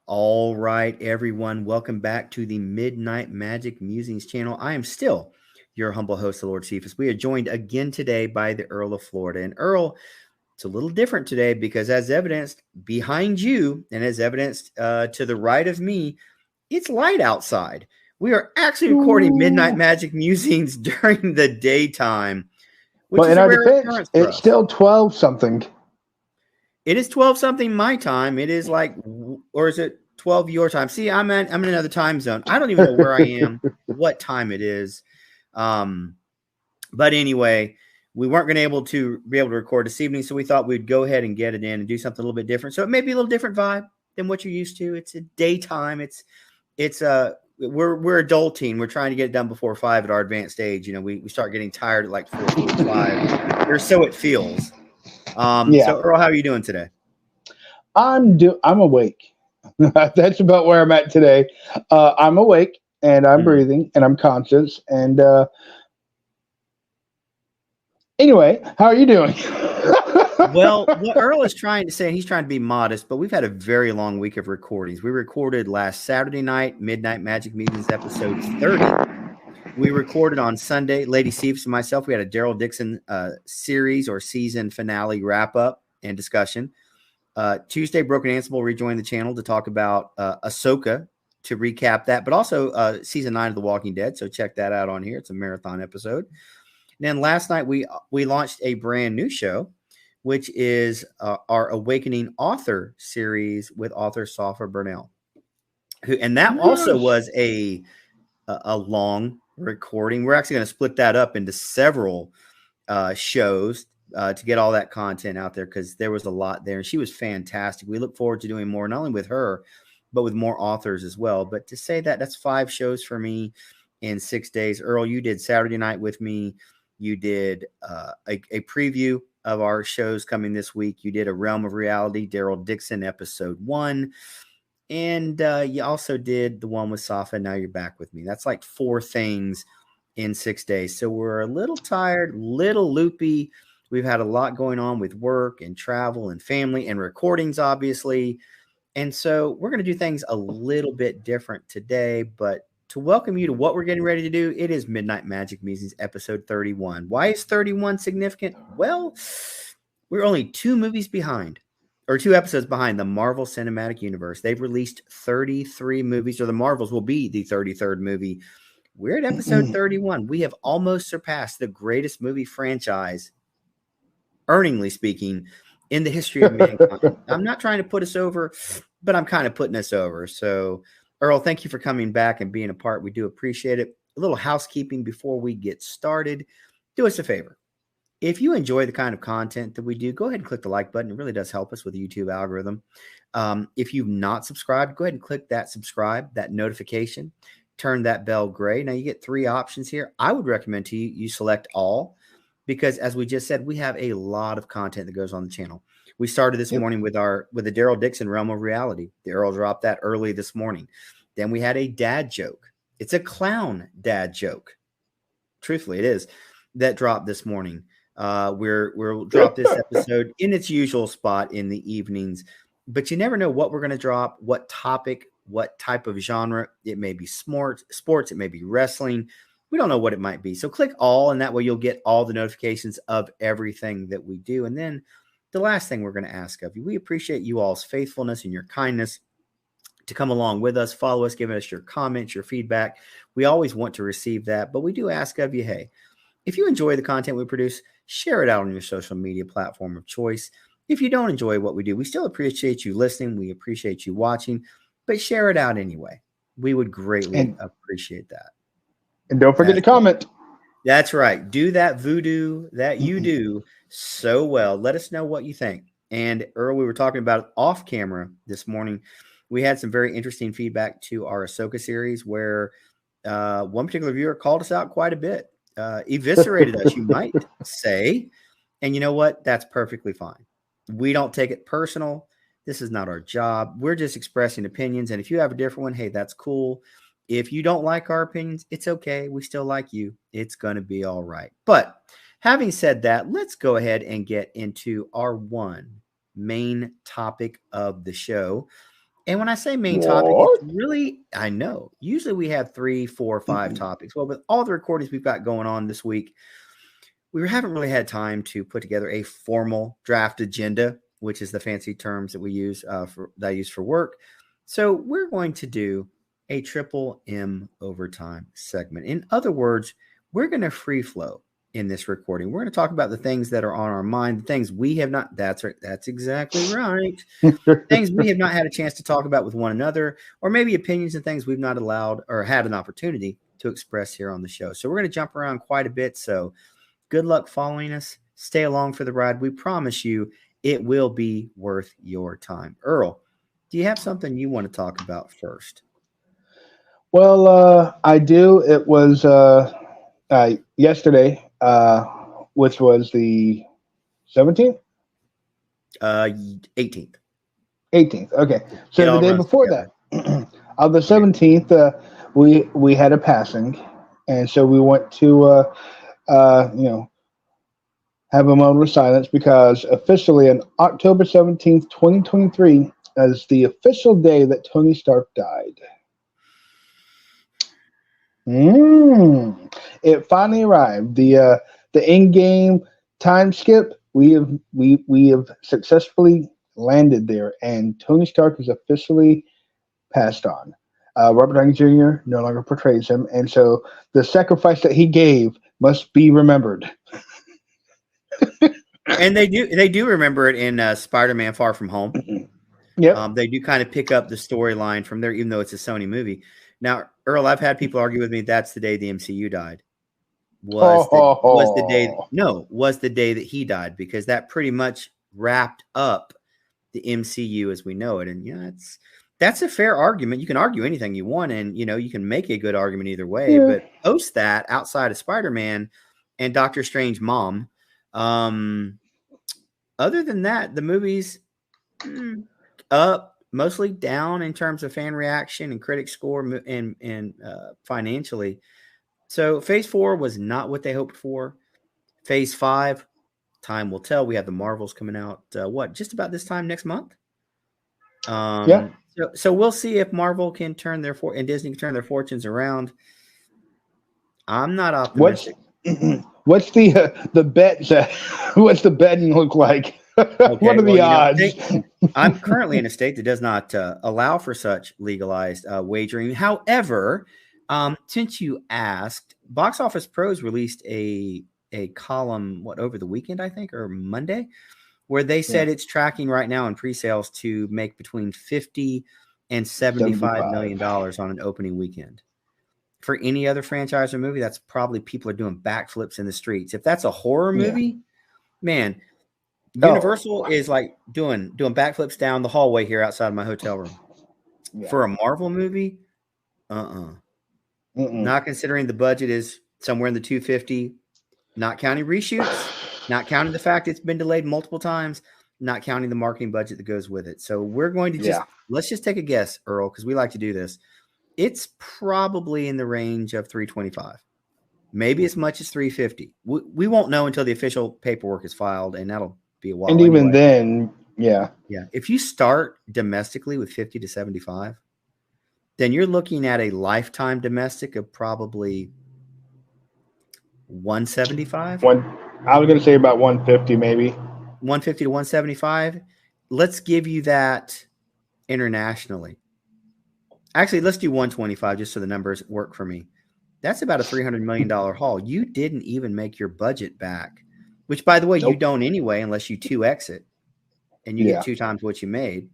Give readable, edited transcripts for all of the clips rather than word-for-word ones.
All right, everyone. Welcome back to the Midnight Magic Musings channel. I am still your humble host, the Lord Cephas. We are joined again today by the Earl of Florida. And Earl, it's a little different today because as evidenced behind you and as evidenced to the right of me, it's light outside. We are actually recording Midnight Magic Musings during the daytime, which Well, is in a our rare defense, occurrence for it's us. still 12 something. It is 12 something my time. It is like, or is it 12 your time? See, I'm in another time zone. I don't even know where I am, what time it is. But anyway, we weren't going to be able to record this evening, so we thought we'd go ahead and get it in and do something a little bit different. So it may be a little different vibe than what you're used to. It's a daytime. We're adulting. We're trying to get it done before 5 at our advanced age. You know, we start getting tired at like 4:45, or so it feels. So Earl, how are you doing today? I'm awake. That's about where I'm at today. I'm awake and I'm breathing and I'm conscious. And anyway, how are you doing? Well, what Earl is trying to say, and he's trying to be modest, but we've had a very long week of recordings. We recorded last Saturday night, Midnight Magic Meetings episode 30. We recorded on Sunday, Lady Cephas and myself. We had a Daryl Dixon series or season finale wrap up and discussion. Tuesday, Broken Ansible rejoined the channel to talk about Ahsoka, to recap that, but also season 9 of The Walking Dead. So check that out on here. It's a marathon episode. And then last night we launched a brand new show, which is our Awakening Author series with author Safa Burnell. And that also was a long recording. We're actually going to split that up into several shows to get all that content out there because there was a lot there. And she was fantastic. We look forward to doing more, not only with her, but with more authors as well. But to say that, that's 5 shows for me in 6 days. Earl, you did Saturday night with me. You did a preview of our shows coming this week. You did a Realm of Reality, Daryl Dixon, episode 1. And you also did the one with Safa. Now you're back with me. That's like 4 things in 6 days. So we're a little tired, little loopy. We've had a lot going on with work and travel and family and recordings, obviously. And so we're going to do things a little bit different today. But to welcome you to what we're getting ready to do, it is Midnight Magic Musings episode 31. Why is 31 significant? Well, we're only 2 movies behind, or 2 episodes behind the Marvel Cinematic Universe. They've released 33 movies, or the Marvels will be the 33rd movie. We're at episode 31. We have almost surpassed the greatest movie franchise, earningly speaking, in the history of mankind. I'm not trying to put us over, but I'm kind of putting us over. So, Earl, thank you for coming back and being a part. We do appreciate it. A little housekeeping before we get started. Do us a favor. If you enjoy the kind of content that we do, go ahead and click the like button. It really does help us with the YouTube algorithm. If you've not subscribed, go ahead and click that subscribe, that notification, turn that bell gray. Now you get 3 options here. I would recommend to you select all, because as we just said, we have a lot of content that goes on the channel. We started this morning with the Daryl Dixon Realm of Reality. The Earl dropped that early this morning. Then we had a dad joke. It's a clown dad joke. Truthfully, it is. That dropped this morning. We'll drop this episode in its usual spot in the evenings, but you never know what we're going to drop, what topic, what type of genre. It may be sports, it may be wrestling. We don't know what it might be. So click all, and that way you'll get all the notifications of everything that we do. And then the last thing we're going to ask of you, we appreciate you all's faithfulness and your kindness to come along with us, follow us, give us your comments, your feedback. We always want to receive that, but we do ask of you, hey, if you enjoy the content we produce, share it out on your social media platform of choice. If you don't enjoy what we do, we still appreciate you listening. We appreciate you watching, but share it out anyway. We would greatly appreciate that. And don't forget to comment. That's right. Do that voodoo that you do so well. Let us know what you think. And Earl, we were talking about it off camera this morning. We had some very interesting feedback to our Ahsoka series where one particular viewer called us out quite a bit. Eviscerated us, you might say. And you know what? That's perfectly fine. We don't take it personal. This is not our job. We're just expressing opinions. And if you have a different one, hey, that's cool. If you don't like our opinions, it's okay. We still like you. It's going to be all right. But having said that, let's go ahead and get into our one main topic of the show. And when I say main topic, it's What? really, I know, usually we have 3, 4, 5 topics. Well, with all the recordings we've got going on this week, we haven't really had time to put together a formal draft agenda, which is the fancy terms that we use that I use for work. So we're going to do a triple M overtime segment. In other words, we're going to free flow in this recording. We're going to talk about the things that are on our mind, the things we have not. That's exactly right. Things we have not had a chance to talk about with one another, or maybe opinions and things we've not allowed or had an opportunity to express here on the show. So we're going to jump around quite a bit. So good luck following us. Stay along for the ride. We promise you it will be worth your time. Earl, do you have something you want to talk about first? Well, I do. It was yesterday, which was the 17th? 18th. 18th. Okay. It So the all day runs before together. that, on the 17th, we had a passing, and so we went to have a moment of silence because officially on October 17th, 2023, is the official day that Tony Stark died. It finally arrived. The in-game time skip, we have successfully landed there, and Tony Stark is officially passed on. Robert Downey Jr. no longer portrays him, and so the sacrifice that he gave must be remembered. And they do remember it in Spider-Man: Far From Home. Yep. They do kind of pick up the storyline from there, even though it's a Sony movie. Now, Earl, I've had people argue with me that's the day the MCU died. Was the day that he died, because that pretty much wrapped up the MCU as we know it. And that's a fair argument. You can argue anything you want, and you can make a good argument either way. Yeah. But post that, outside of Spider-Man and Doctor Strange mom, other than that, the movie's up, mostly down in terms of fan reaction and critic score and financially. So phase 4 was not what they hoped for. Phase 5, time will tell. We have the Marvels coming out, just about this time next month? Yeah. So we'll see if Marvel can turn and Disney can turn their fortunes around. I'm not optimistic. What's the bet? What's the betting look like? Okay, what are the odds? I'm currently in a state that does not allow for such legalized wagering. However, since you asked, Box Office Pros released a column over the weekend, I think, or Monday, where they said it's tracking right now in pre-sales to make between $50 and $75 million on an opening weekend. For any other franchise or movie, that's probably people are doing backflips in the streets. If that's a horror movie, man, Universal is like doing backflips down the hallway here outside of my hotel room. Yeah. For a Marvel movie, not considering the budget is somewhere in the 250, not counting reshoots, not counting the fact it's been delayed multiple times, not counting the marketing budget that goes with it. So we're going to let's just take a guess, Earl, because we like to do this. It's probably in the range of 325, maybe as much as 350. We won't know until the official paperwork is filed, and that'll be a while. And even then, yeah. If you start domestically with 50 to 75, then you're looking at a lifetime domestic of probably 175. I was going to say about 150, maybe 150 to 175. Let's give you that internationally. Actually, let's do 125 just so the numbers work for me. That's about a $300 million haul. You didn't even make your budget back, which, by the way, you don't anyway unless you 2x it and you get 2 times what you made.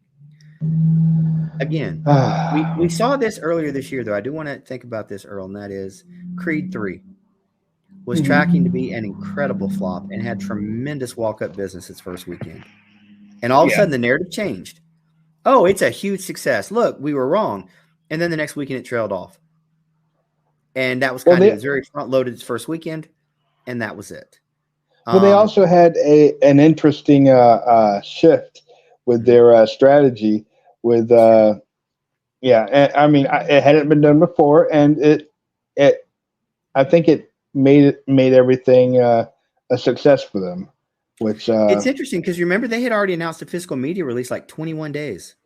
Again, we saw this earlier this year, though. I do want to think about this, Earl, and that is Creed 3 was tracking to be an incredible flop and had tremendous walk-up business its first weekend. And all of a sudden, the narrative changed. Oh, it's a huge success. Look, we were wrong. And then the next weekend, it trailed off. And that was it was very front-loaded its first weekend, and that was it. Well, they also had an interesting shift with their strategy. With I mean, it hadn't been done before, and I think it made everything a success for them. Which it's interesting because remember they had already announced a physical media release like 21 days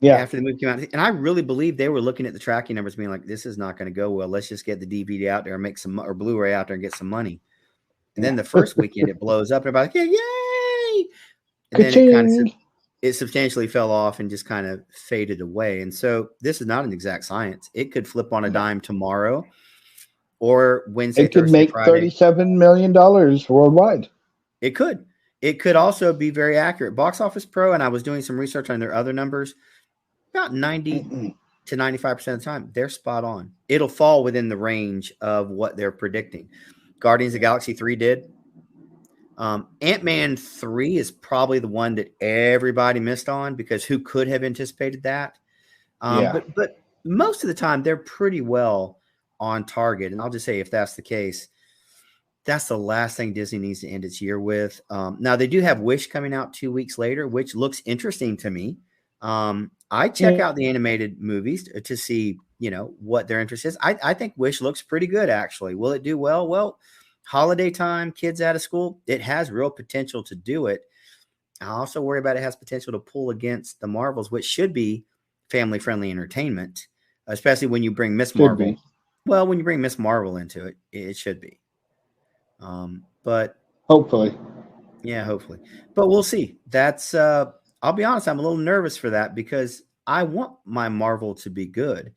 Yeah. after the movie came out. And I really believe they were looking at the tracking numbers being like, this is not going to go well. Let's just get the DVD out there and make some, or Blu-ray out there and get some money. And then the first weekend it blows up and everybody's like, yay! And then it substantially fell off and just kind of faded away. And so this is not an exact science. It could flip on a dime tomorrow or Wednesday, It could Thursday, make Friday. $37 million worldwide. It could. It could also be very accurate. Box Office Pro, and I was doing some research on their other numbers, about 90 to 95% of the time, they're spot on. It'll fall within the range of what they're predicting. Guardians of the Galaxy 3 did. Ant-Man 3 is probably the one that everybody missed on because who could have anticipated that? But most of the time, they're pretty well on target. And I'll just say, if that's the case, that's the last thing Disney needs to end its year with. Now, they do have Wish coming out 2 weeks later, which looks interesting to me. I check out the animated movies to see, what their interest is. I think Wish looks pretty good, actually. Will it do well? Well, holiday time, kids out of school, it has real potential to do it. I also worry about it has potential to pull against the Marvels, which should be family-friendly entertainment, especially when you bring Miss Marvel. Well, when you bring Miss Marvel into it, it should be. But hopefully, but we'll see. That's I'll be honest, I'm a little nervous for that because I want my Marvel to be good,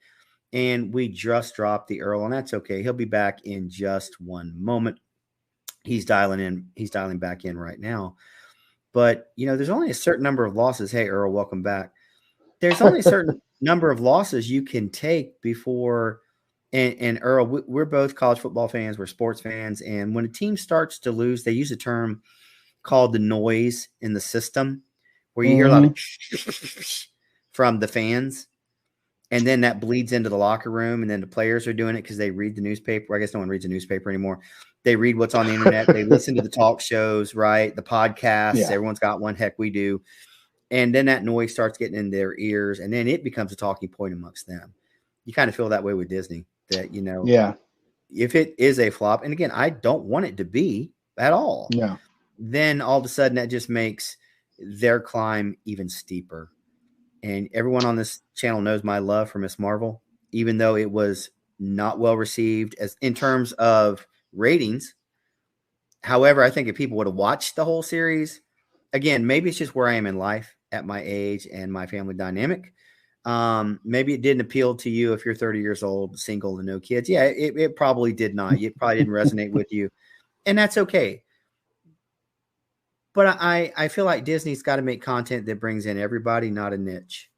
and we just dropped the Earl, and that's okay. He'll be back in just one moment. He's dialing back in right now. But there's only a certain number of losses. Hey, Earl, welcome back. There's only a certain number of losses you can take before. And Earl, we're both college football fans. We're sports fans. And when a team starts to lose, they use a term called the noise in the system, where you hear a lot of from the fans. And then that bleeds into the locker room. And then the players are doing it because they read the newspaper. I guess no one reads the newspaper anymore. They read what's on the internet. They listen to the talk shows, right? The podcasts. Yeah. Everyone's got one. Heck, we do. And then that noise starts getting in their ears. And then it becomes a talking point amongst them. You kind of feel that way with Disney. That, if it is a flop, and again, I don't want it to be at all. Yeah. Then all of a sudden that just makes their climb even steeper. And everyone on this channel knows my love for Miss Marvel, even though it was not well received as in terms of ratings. However, I think if people would have watched the whole series, again, maybe it's just where I am in life at my age and my family dynamic. Maybe it didn't appeal to you if you're 30 years old, single and no kids. Yeah, it probably did not. It probably didn't resonate with you, and that's okay. But I feel like Disney's got to make content that brings in everybody, not a niche.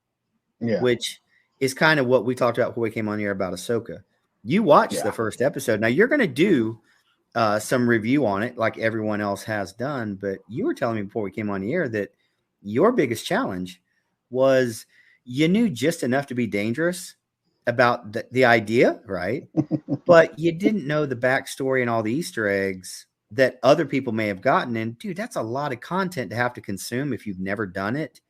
Yeah. Which is kind of what we talked about when we came on here about Ahsoka. You watched the first episode. Now you're going to do some review on it like everyone else has done. But you were telling me before we came on the air that your biggest challenge was you knew just enough to be dangerous about the idea, right? But you didn't know the backstory and all the Easter eggs that other people may have gotten. And dude, that's a lot of content to have to consume if you've never done it.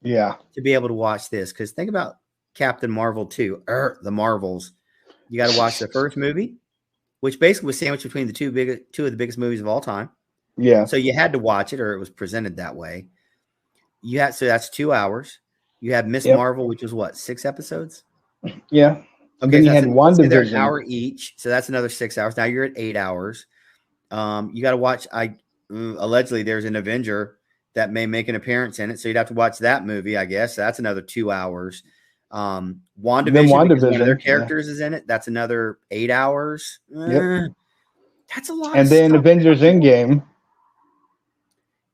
Yeah. To be able to watch this. Because think about Captain Marvel 2, the Marvels. You got to watch the first movie, which basically was sandwiched between two of the biggest movies of all time. Yeah. So you had to watch it or it was presented that way. So that's 2 hours. You have Miss Marvel, which was what, 6 episodes? Yeah. Okay. Then you had WandaVision. An hour each. So that's another 6 hours. Now you're at 8 hours. You got to watch. Allegedly, there's an Avenger that may make an appearance in it. So you'd have to watch that movie, I guess. That's another 2 hours. WandaVision, because one of their characters is in it. That's another 8 hours. That's a lot. And then Avengers Endgame.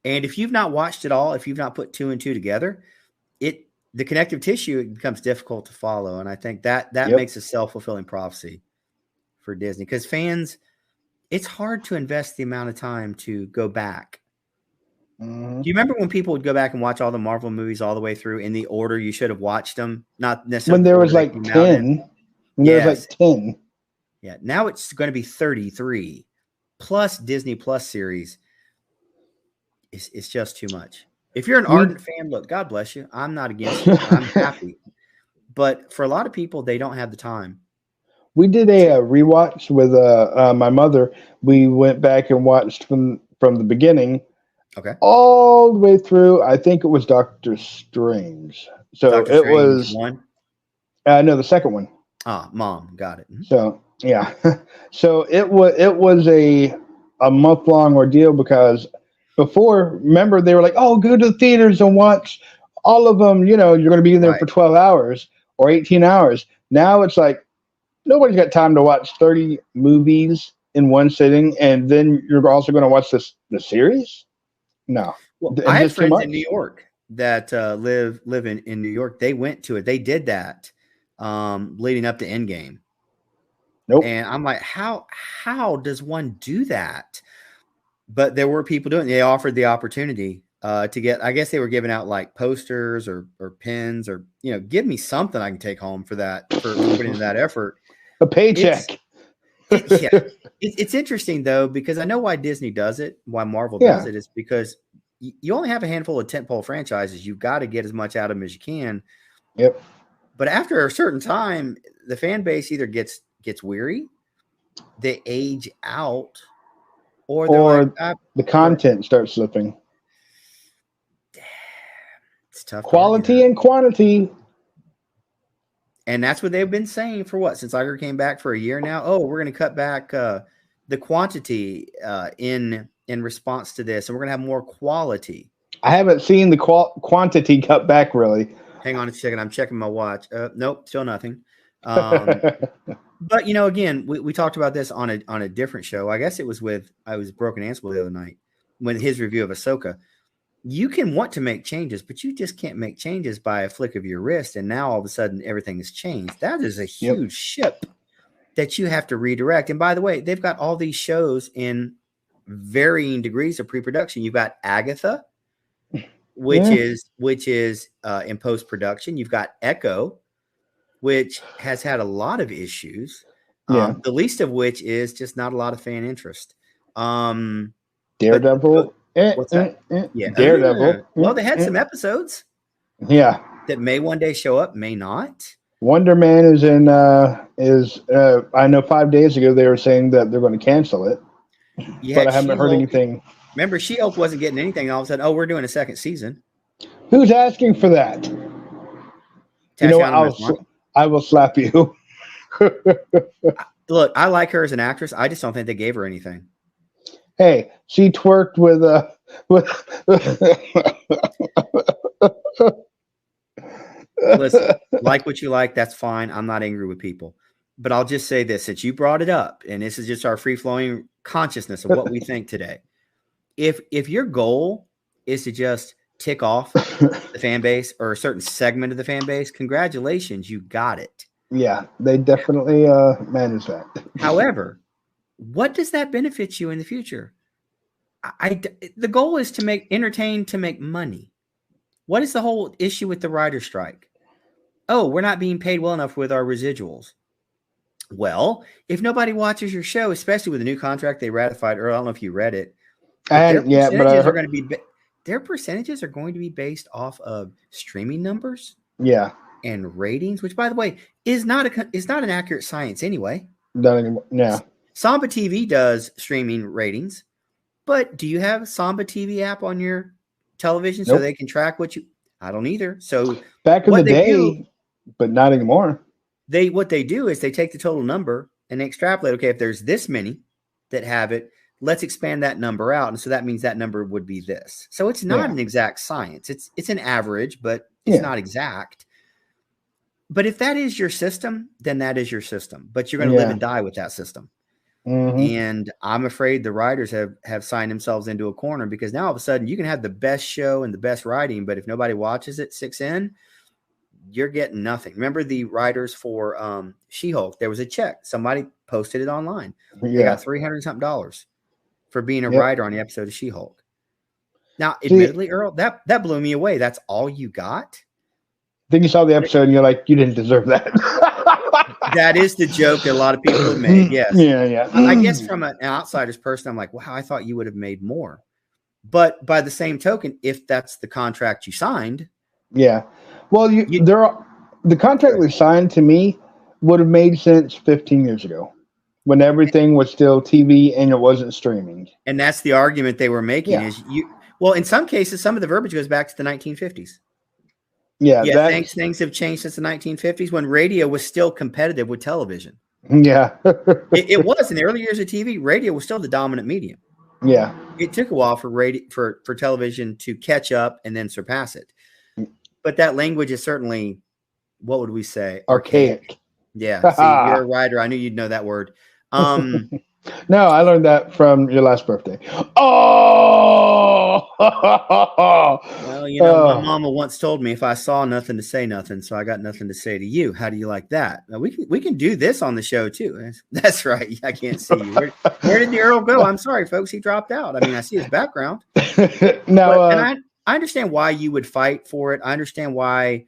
And if you've not watched it all, if you've not put 2 and 2 together, the connective tissue, it becomes difficult to follow. And I think that makes a self-fulfilling prophecy for Disney, because fans, it's hard to invest the amount of time to go back. Do you remember when people would go back and watch all the Marvel movies all the way through in the order you should have watched them? Not necessarily when there was like 10. There was like 10. Yeah. Now it's going to be 33 plus Disney Plus series. It's just too much. If you're an ardent fan, look, God bless you. I'm not against you. I'm happy. But for a lot of people, they don't have the time. We did a rewatch with my mother. We went back and watched from the beginning Okay. all the way through. I think it was Doctor Strange. So Doctor it Strange was 1. no, the second one. Ah, Mom. Got it. Mhm. So yeah, so it was a month-long ordeal because before, remember, they were like, oh, go to the theaters and watch all of them. You know, you're going to be in there Right. for 12 hours or 18 hours. Now it's like nobody's got time to watch 30 movies in one sitting, and then you're also going to watch the series. No, Well, I it's have just too friends in much. New York that live in New York. They went to it. They did that leading up to Endgame. Nope. And I'm like, how does one do that? But there were people doing it. They offered the opportunity to get, I guess they were giving out like posters or pins or, give me something I can take home for that, for putting in that effort. A It's paycheck. yeah. It's interesting though, because I know why Disney does it, why Marvel does Yeah. it, is because you only have a handful of tentpole franchises. You've got to get as much out of them as you can. Yep. But after a certain time, the fan base either gets weary, they age out, or they're like, Or the content starts slipping. it's tough to argue Quality that. and quantity. And that's what they've been saying for what? Since Iger came back for a year now. Oh, we're going to cut back the quantity in response to this, and we're going to have more quality. I haven't seen the quantity cut back really. Hang on a second. I'm checking my watch. Nope, still nothing. But again, we talked about this on a different show. I guess it was Broken Ansible the other night when his review of Ahsoka. You can want to make changes, but you just can't make changes by a flick of your wrist. And now all of a sudden everything has changed. That is a huge ship that you have to redirect. And by the way, they've got all these shows in varying degrees of pre-production. You've got Agatha, which is in post-production. You've got Echo, which has had a lot of issues. The least of which is just not a lot of fan interest. Daredevil. What's that? Yeah, Daredevil. Well, they had some episodes. Yeah. That may one day show up, may not. Wonder Man is in. I know 5 days ago they were saying that they're going to cancel it, but I haven't heard anything. Remember, She-Hulk wasn't getting anything. All of a sudden, we're doing a second season. Who's asking for that? I will slap you. Look, I like her as an actress. I just don't think they gave her anything. Hey, she twerked with Listen, like what you like, that's fine. I'm not angry with people. But I'll just say this, since you brought it up, and this is just our free-flowing consciousness of what we think today. If your goal is to just tick off the fan base or a certain segment of the fan base, congratulations, you got it. Yeah, they definitely manage that. However, what does that benefit you in the future? The goal is to entertain, to make money. What is the whole issue with the writer's strike? Oh, we're not being paid well enough with our residuals. Well, if nobody watches your show, especially with the new contract they ratified, Earl, I don't know if you read it. Their percentages are going to be based off of streaming numbers. Yeah. And ratings, which by the way is not an accurate science anyway. Not anymore. Yeah. Samba TV does streaming ratings, but do you have a Samba TV app on your television so they can track what you? I don't either. So back in the day, but not anymore. What they do is they take the total number and they extrapolate. Okay, if there's this many that have it, let's expand that number out, and so that means that number would be this. So it's not an exact science. It's an average, but it's not exact. But if that is your system, then that is your system. But you're going to live and die with that system. Mm-hmm. And I'm afraid the writers have signed themselves into a corner, because now all of a sudden you can have the best show and the best writing, but if nobody watches it 6 in, you're getting nothing. Remember the writers for She-Hulk? There was a check. Somebody posted it online. They got $300-something for being a writer on the episode of She-Hulk. Now, admittedly, Earl, that blew me away. That's all you got? Then you saw the episode and you're like, you didn't deserve that. That is the joke that a lot of people have made. Yes. Yeah. I guess from an outsider's person, I'm like, wow, I thought you would have made more. But by the same token, if that's the contract you signed. Yeah. Well, the contract we signed to me would have made sense 15 years ago when everything was still TV and it wasn't streaming. And that's the argument they were making is Well, in some cases, some of the verbiage goes back to the 1950s. Yeah, Yeah, things have changed since the 1950s when radio was still competitive with television. Yeah. It was in the early years of TV. Radio was still the dominant medium. Yeah. It took a while for television to catch up and then surpass it. But that language is certainly, what would we say? Archaic. Yeah. See, you're a writer. I knew you'd know that word. No, I learned that from your last birthday. Oh, Well, my mama once told me if I saw nothing to say nothing, so I got nothing to say to you. How do you like that? Now, we can do this on the show too. That's right. I can't see you. Where did the Earl go? I'm sorry, folks. He dropped out. I mean, I see his background. Now, and I understand why you would fight for it. I understand why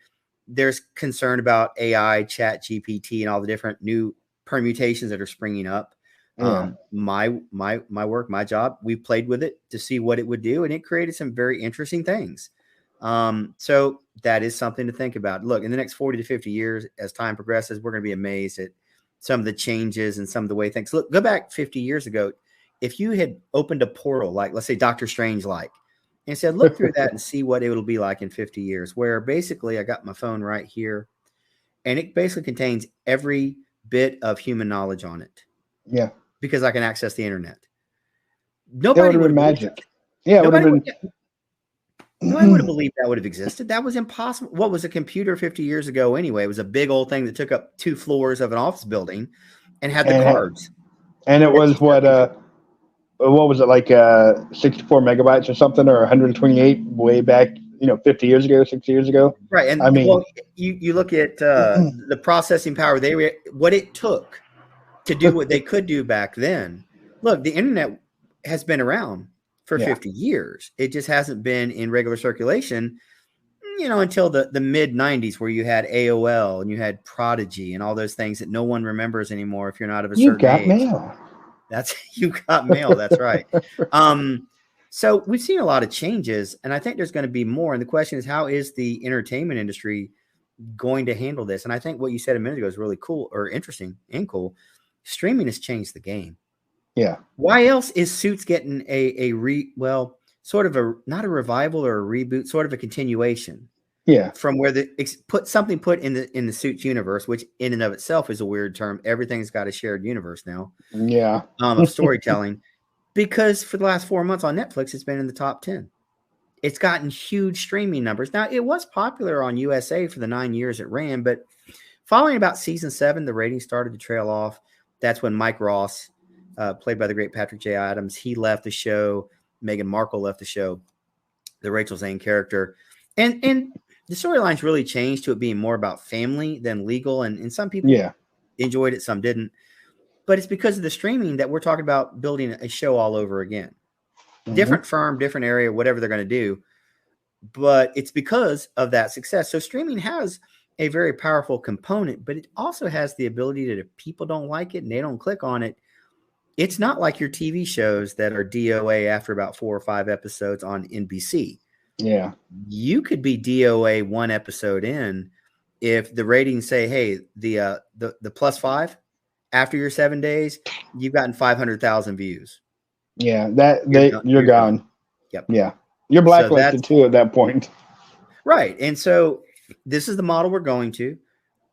there's concern about AI, Chat GPT, and all the different new permutations that are springing up. yeah. My work, my job, we played with it to see what it would do, and it created some very interesting things. So that is something to think about. Look, in the next 40 to 50 years, as time progresses, we're going to be amazed at some of the changes and some of the way things look. Go back 50 years ago. If you had opened a portal, like let's say Doctor Strange, and said, look through that and see what it will be like in 50 years, where basically I got my phone right here and it basically contains every bit of human knowledge on it. Yeah. Because I can access the internet. Nobody would have been magic. Yeah, nobody would have believed that would have existed. That was impossible. What was a computer 50 years ago anyway? It was a big old thing that took up 2 floors of an office building and had the cards. And it was what was it, like 64 megabytes or something, or 128 way back, 50 years ago, 60 years ago? Right. And I mean, you look at the processing power, what it took to do what they could do back then. Look, the internet has been around for 50 years. It just hasn't been in regular circulation, until the mid 90s, where you had AOL and you had Prodigy and all those things that no one remembers anymore if you're not of a certain age. Mail. You got mail. That's right. So we've seen a lot of changes, and I think there's going to be more. And the question is, how is the entertainment industry going to handle this? And I think what you said a minute ago is really cool, or interesting and cool. Streaming has changed the game. Yeah. Why else is Suits getting sort of not a revival or a reboot, sort of a continuation? Yeah. From where put in the Suits universe, which in and of itself is a weird term. Everything's got a shared universe now. Yeah. Of storytelling, because for the last 4 months on Netflix, it's been in the top 10. It's gotten huge streaming numbers. Now, it was popular on USA for the 9 years it ran, but following about season 7, the ratings started to trail off. That's when Mike Ross, played by the great Patrick J. Adams, he left the show. Meghan Markle left the show, the Rachel Zane character. And the storylines really changed to it being more about family than legal. And some people enjoyed it, some didn't. But it's because of the streaming that we're talking about building a show all over again. Mm-hmm. Different firm, different area, whatever they're going to do. But it's because of that success. So streaming has a very powerful component, but it also has the ability that if people don't like it and they don't click on it, it's not like your TV shows that are DOA after about 4 or 5 episodes on NBC. Yeah. You could be DOA 1 episode in if the ratings say, hey, the +5 after your 7 days, you've gotten 500,000 views. Yeah, you're gone. Yep. Yeah. You're blacklisted too at that point. Right. And so this is the model we're going to.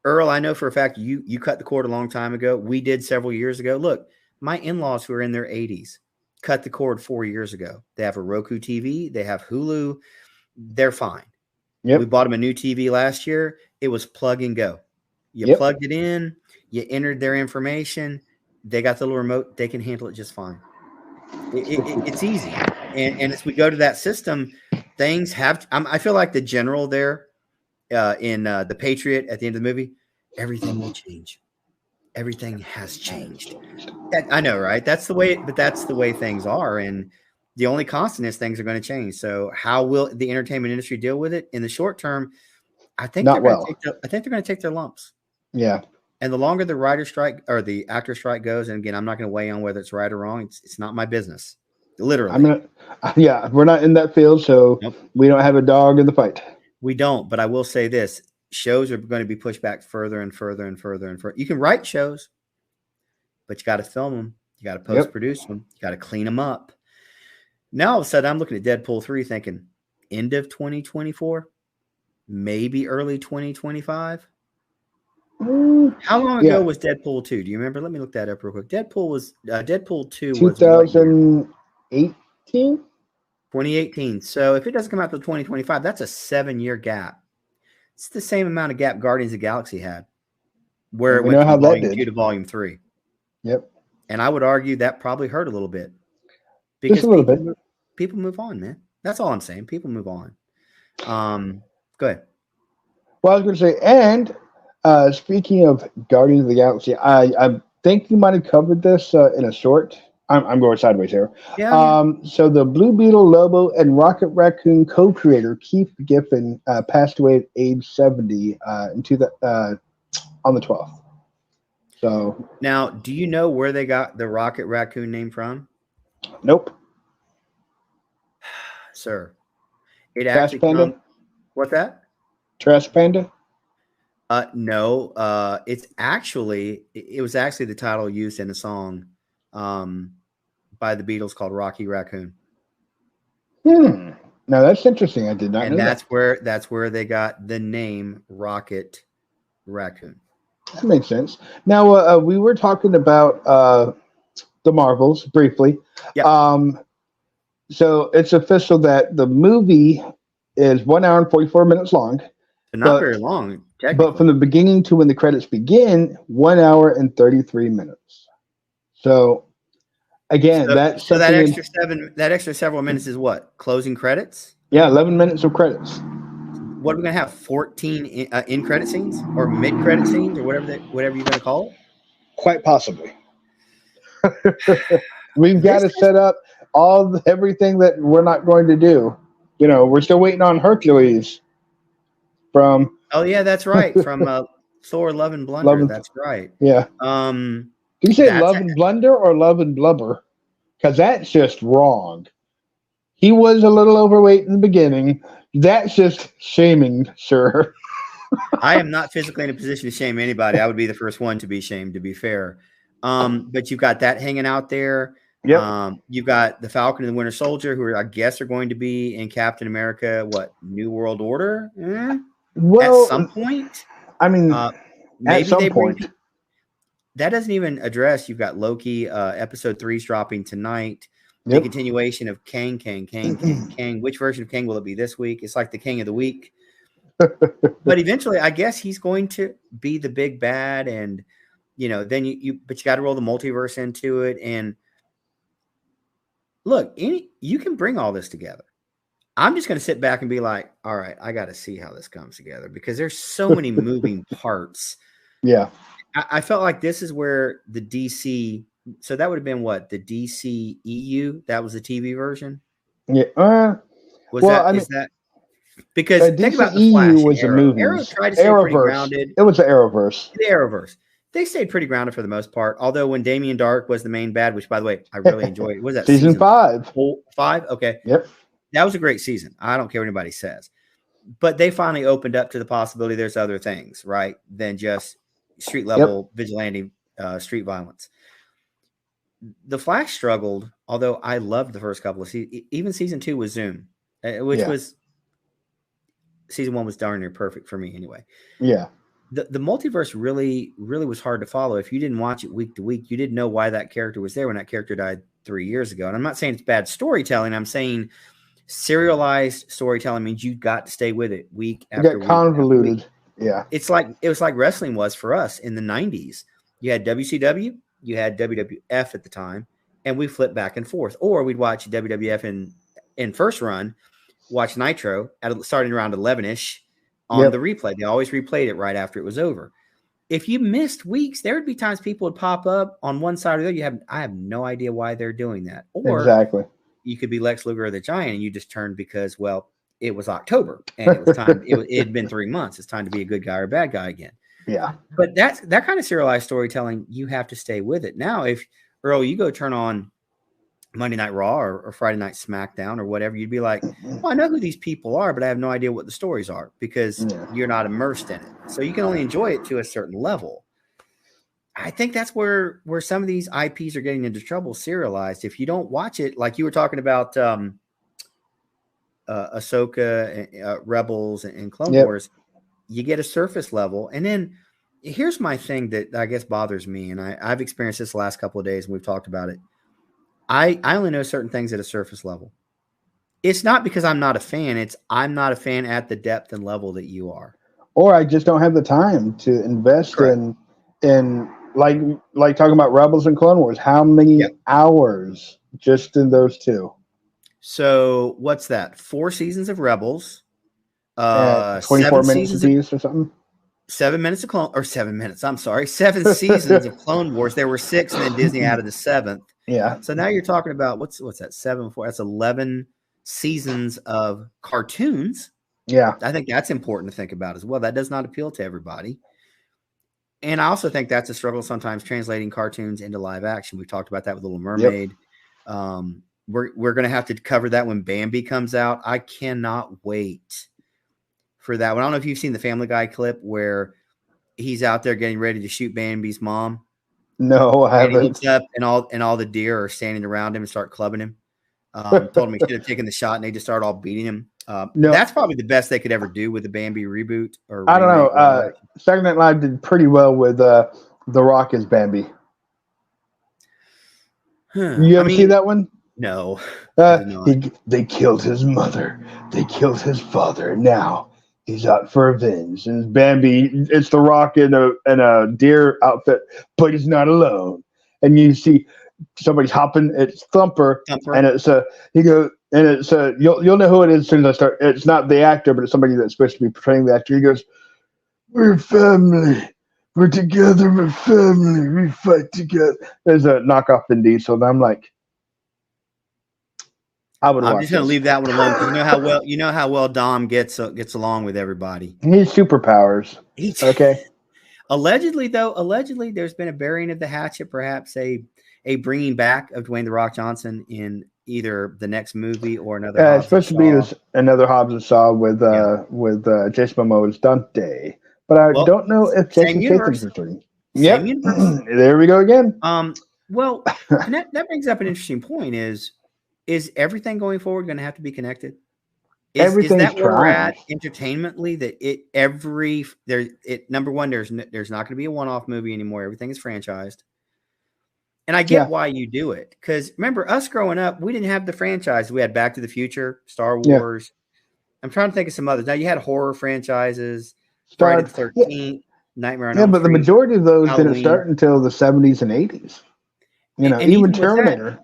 Earl, I know for a fact you cut the cord a long time ago. We did several years ago. Look, my in-laws who are in their 80s cut the cord 4 years ago. They have a Roku TV. They have Hulu. They're fine. Yep. We bought them a new TV last year. It was plug and go. You plugged it in. You entered their information. They got the little remote. They can handle it just fine. It's easy. And as we go to that system, things have – I feel like the general there in The Patriot at the end of the movie, everything will change. Everything has changed. I know, right? That's the way things are. And the only constant is things are going to change. So how will the entertainment industry deal with it in the short term? I think they're going to take their lumps. Yeah. And the longer the writer strike or the actor strike goes, and again, I'm not going to weigh on whether it's right or wrong. It's not my business. Literally. We're not in that field, so we don't have a dog in the fight. We don't, but I will say this. Shows are going to be pushed back further and further and further and further. You can write shows, but you got to film them. You got to post-produce them. You got to clean them up. Now all of a sudden I'm looking at Deadpool 3 thinking end of 2024, maybe early 2025. How long ago Yeah, was Deadpool 2? Do you remember? Let me look that up real quick. Deadpool 2 was what year? 2018. 2018. So if it doesn't come out till 2025, that's a 7-year gap. It's the same amount of gap Guardians of the Galaxy had, where And it we went know how from that volume did. 2 to volume 3. Yep, And I would argue that probably hurt a little bit just because a little bit. people move on, man. That's all I'm saying. People move on. Go ahead. Well, I was going to say, and speaking of Guardians of the Galaxy, I think you might have covered this in a short. I'm going sideways here. Yeah, yeah. So the Blue Beetle, Lobo, and Rocket Raccoon co-creator Keith Giffen passed away at age 70 on the 12th. So Now, do you know where they got the Rocket Raccoon name from, nope. sir? It Trash actually Panda. comes. What's that? Trash Panda. No. It was actually the title used in a song um, by the Beatles called Rocky Raccoon. Now that's interesting. I did not And know that. that's where they got the name Rocket Raccoon. That makes sense. Now we were talking about the Marvels briefly. Yep. So it's official that the movie is 1 hour and 44 minutes long, So not but very long, but from technically. the beginning to when the credits begin, 1 hour and 33 minutes. So again, that's So something in that extra several minutes is what? Closing credits? 11 minutes of credits. What are we gonna have? 14 in credit scenes or mid credit scenes or whatever you're gonna call it? Quite possibly. We've got This to has set up everything that we're not going to do. You know, we're still waiting on Hercules from Oh yeah, that's right. From Thor Love and Love Blunder. and That's right. yeah. Um Do you say that's Love and Blunder or Love and Blubber? Because that's just wrong. He was a little overweight in the beginning. That's just shaming, sir. I am not physically in a position to shame anybody. I would be the first one to be shamed, to be fair. But you've got that hanging out there. Yep. You've got the Falcon and the Winter Soldier, who I guess are going to be in Captain America. What, New World Order? At some Well, point, I mean, at maybe some they bring. point. That doesn't even address. You've got Loki. Episode 3's dropping tonight. The Yep. continuation of Kang. Which version of Kang will it be this week? It's like the King of the Week. But eventually, I guess he's going to be the big bad, and then but you got to roll the multiverse into it. And look, you can bring all this together. I'm just going to sit back and be like, all right, I got to see how this comes together because there's so many moving parts. Yeah. I felt like this is where the DC. So that would have been what, the DC EU. That was the TV version. Yeah. Was Well, I that mean, is that because think about the DCEU Flash and was the Arrow. Arrow movies. tried to stay pretty Arrowverse. grounded. It was the Arrowverse. The Arrowverse. They stayed pretty grounded for the most part. Although when Damien Dark was the main bad, which by the way, I really enjoyed. What was that Season 5? 5? Okay. Yep. That was a great season. I don't care what anybody says. But they finally opened up to the possibility there's other things, right, than just street level vigilante street violence. The Flash struggled, although I loved the first couple of seasons. Even season 2 was Zoom, which was season 1 was darn near perfect for me anyway. Yeah. The multiverse really, really was hard to follow. If you didn't watch it week to week, you didn't know why that character was there when that character died 3 years ago. And I'm not saying it's bad storytelling. I'm saying serialized storytelling means you got to stay with it week after week. Convoluted. After week. Yeah. It was like wrestling was for us in the 90s. You had WCW, you had WWF at the time, and we flipped back and forth. Or we'd watch WWF in first run, watch Nitro starting around 11-ish on the replay. They always replayed it right after it was over. If you missed weeks, there would be times people would pop up on one side or the other. I have no idea why they're doing that. Or exactly. You could be Lex Luger or the Giant, and you just turned because, well, it was October and it was time. it had been 3 months. It's time to be a good guy or a bad guy again. Yeah. But that kind of serialized storytelling, you have to stay with it. Now, if Earl, you go turn on Monday Night Raw or Friday Night SmackDown or whatever, you'd be like, well, I know who these people are, but I have no idea what the stories are because you're not immersed in it. So you can only enjoy it to a certain level. I think that's where some of these IPs are getting into trouble. Serialized. If you don't watch it, like you were talking about, Ahsoka, Rebels, and Clone Yep. Wars, you get a surface level, and then here's my thing that I guess bothers me, and I've experienced this the last couple of days, and we've talked about it. I only know certain things at a surface level. It's not because I'm not a fan. It's I'm not a fan at the depth and level that you are. Or I just don't have the time to invest Correct. in like talking about Rebels and Clone Wars. How Yeah. many hours just in those two? So what's that? 4 seasons of Rebels, At 24 seven minutes seasons of apiece or something. 7 minutes of Clone or 7 minutes. I'm sorry, 7 seasons of Clone Wars. There were six, and then Disney added the seventh. Yeah. So now you're talking about what's that? 7 4. That's 11 seasons of cartoons. Yeah. I think that's important to think about as well. That does not appeal to everybody. And I also think that's a struggle sometimes translating cartoons into live action. We've talked about that with Little Yep. Mermaid. We're going to have to cover that when Bambi comes out. I cannot wait for that one. I don't know if you've seen the Family Guy clip where he's out there getting ready to shoot Bambi's mom, No, I and he haven't. looks up, and all the deer are standing around him and start clubbing him. Told him he should have taken the shot, and they just started all beating him. No, That's probably the best they could ever do with the Bambi reboot or I don't know. remake. Live action. Saturday Night Live did pretty well with The Rock as Bambi. You I ever see mean, that one? no, I did not. They killed his mother. They killed his father. Now he's out for revenge. And it's Bambi, it's The Rock in a deer outfit, but he's not alone. And you see somebody's hopping. It's Thumper, Thumper. and it's he goes, and it's you'll know who it is as soon as I start. It's not the actor, but it's somebody that's supposed to be portraying the actor. He goes, "We're family. We're together. We're family. We fight together." There's a knockoff Vin Diesel, and I'm like, I would I'm watch just going to this. leave that one alone because you know how well Dom gets along with everybody. He's superpowers. Okay. Allegedly, there's been a burying of the hatchet, perhaps a bringing back of Dwayne the Rock Johnson in either the next movie or another. It's supposed to be another Hobbs and Shaw with Jason Momoa's Dante, but I don't know if Jason Statham's returning. Same universe. There we go again. Well, and that brings up an interesting point: is everything going forward going to have to be connected? Is that where we're at entertainmentally? That number one, there's not going to be a one-off movie anymore. Everything is franchised. And I get why you do it. Because remember, us growing up, we didn't have the franchise. We had Back to the Future, Star Wars. I'm trying to think of some others. Now you had horror franchises, Friday the 13th, Nightmare on Elm Street. But the majority of those didn't start until the 70s and 80s. And even Terminator.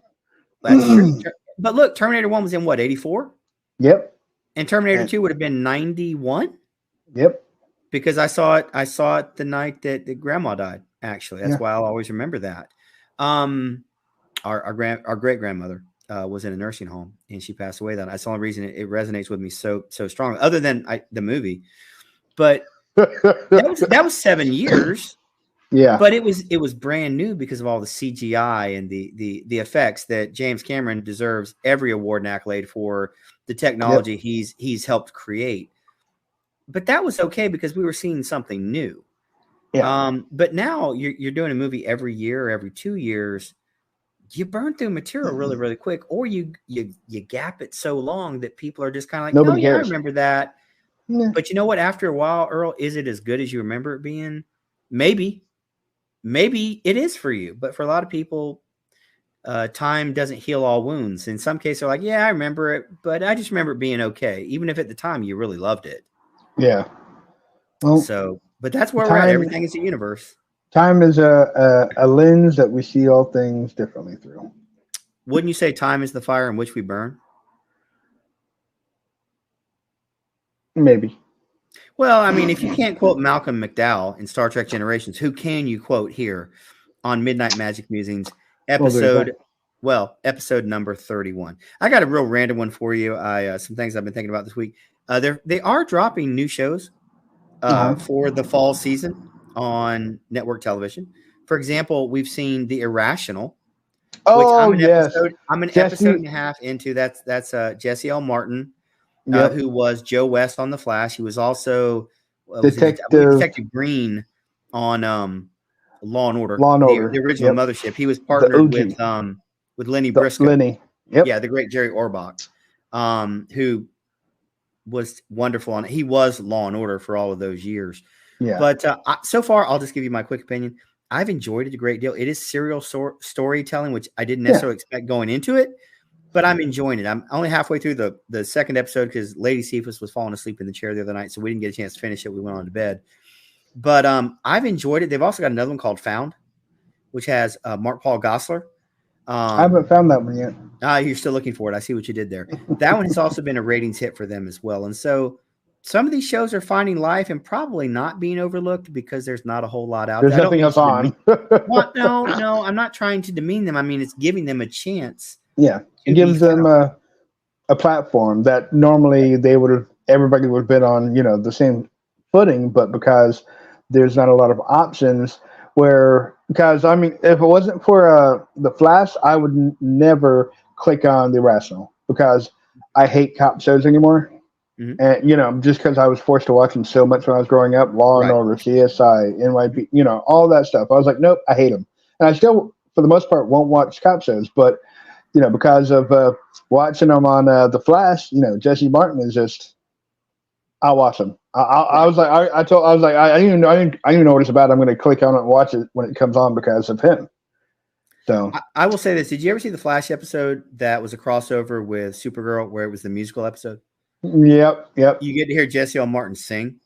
That's true. But look, Terminator 1 was in what, 84? Yep. And Terminator 2 would have been 91? Yep. Because I saw it the night that Grandma died, actually. That's why I'll always remember that. Our great grandmother was in a nursing home, and she passed away. That's the only reason it resonates with me so strongly, other than the movie. But that was 7 years. Yeah. But it was brand new because of all the CGI and the effects that James Cameron deserves every award and accolade for the technology he's helped create. But that was okay because we were seeing something new. Yeah. But now you're doing a movie every year or every 2 years. You burn through material really, really quick, or you gap it so long that people are just kind of like, nobody cares. I remember that. Yeah. But you know what? After a while, Earl, is it as good as you remember it being? Maybe it is for you, but for a lot of people, time doesn't heal all wounds. In some cases, they're like, yeah, I remember it, but I just remember it being okay, even if at the time you really loved it. Yeah. Well, but that's where we're at. Everything is a universe. Time is a lens that we see all things differently through. Wouldn't you say time is the fire in which we burn? Maybe. Well, I mean, if you can't quote Malcolm McDowell in Star Trek Generations, who can you quote here on Midnight Magic Musings episode number 31? I got a real random one for you. Some things I've been thinking about this week. They are dropping new shows for the fall season on network television. For example, we've seen The Irrational. Oh, which I'm an episode and a half into. That's Jesse L. Martin. Who was Joe West on The Flash. He was also Detective Green on Law and Order, Law and the Order. original Yep. Mothership. He was The partnered OG. with Lenny The Briscoe. Lenny. Yep. Yeah, the great Jerry Orbach, who was wonderful on it. He was Law and Order for all of those years. Yeah. But so far, I'll just give you my quick opinion. I've enjoyed it a great deal. It is serial storytelling, which I didn't necessarily expect going into it, but I'm enjoying it. I'm only halfway through the second episode because Lady Cephas was falling asleep in the chair the other night, so we didn't get a chance to finish it. We went on to bed. But I've enjoyed it. They've also got another one called Found, which has Mark Paul Gosselaar. I haven't found that one yet. You're still looking for it. I see what you did there. That one has also been a ratings hit for them as well. And so some of these shows are finding life and probably not being overlooked because there's not a whole lot out there. There's nothing else on. Well, no, I'm not trying to demean them. I mean, it's giving them a chance. Yeah. It gives them a platform that normally everybody would have been on, the same footing, but because there's not a lot of options because I mean, if it wasn't for the Flash, I would never click on The Irrational because I hate cop shows anymore. Mm-hmm. And just because I was forced to watch them so much when I was growing up, Law and Order, CSI, NYP, all that stuff. I was like, nope, I hate them, and I still, for the most part, won't watch cop shows. But because of watching them on the Flash, Jesse Martin is just. I'll watch them. I was like, I didn't even know what it's about. I'm going to click on it and watch it when it comes on because of him. So I will say this: did you ever see the Flash episode that was a crossover with Supergirl, where it was the musical episode? Yep. You get to hear Jesse L. Martin sing,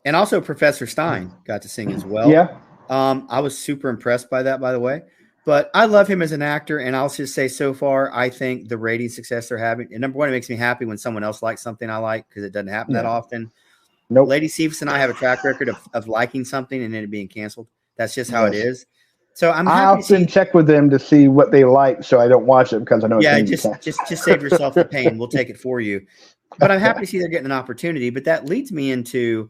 and also Professor Stein got to sing as well. Yeah. I was super impressed by that, by the way. But I love him as an actor, and I'll just say so far, I think the rating success they're having. And number one, it makes me happy when someone else likes something I like because it doesn't happen that often. Nope. Lady Cephas and I have a track record of liking something and then it being canceled. That's just how it is. So I often check with them to see what they like, so I don't watch it because I know. Yeah, just save yourself the pain. We'll take it for you. But I'm happy to see they're getting an opportunity. But that leads me into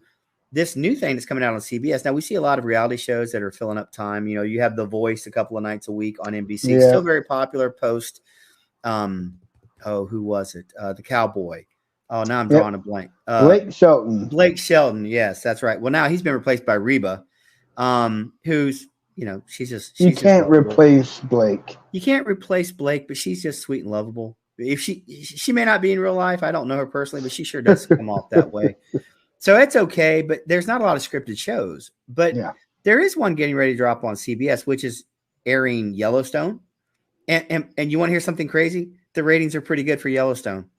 this new thing that's coming out on CBS. Now, we see a lot of reality shows that are filling up time. You have The Voice a couple of nights a week on NBC. Still very popular post, who was it? The Cowboy. Oh, now I'm drawing a blank. Blake Shelton. Blake Shelton. Yes, that's right. Well, now he's been replaced by Reba, who's, she's you can't replace Blake. You can't replace Blake, but she's just sweet and lovable. If she may not be in real life. I don't know her personally, but she sure does come off that way. So it's okay, but there's not a lot of scripted shows. But there is one getting ready to drop on CBS, which is airing Yellowstone. And you want to hear something crazy? The ratings are pretty good for Yellowstone,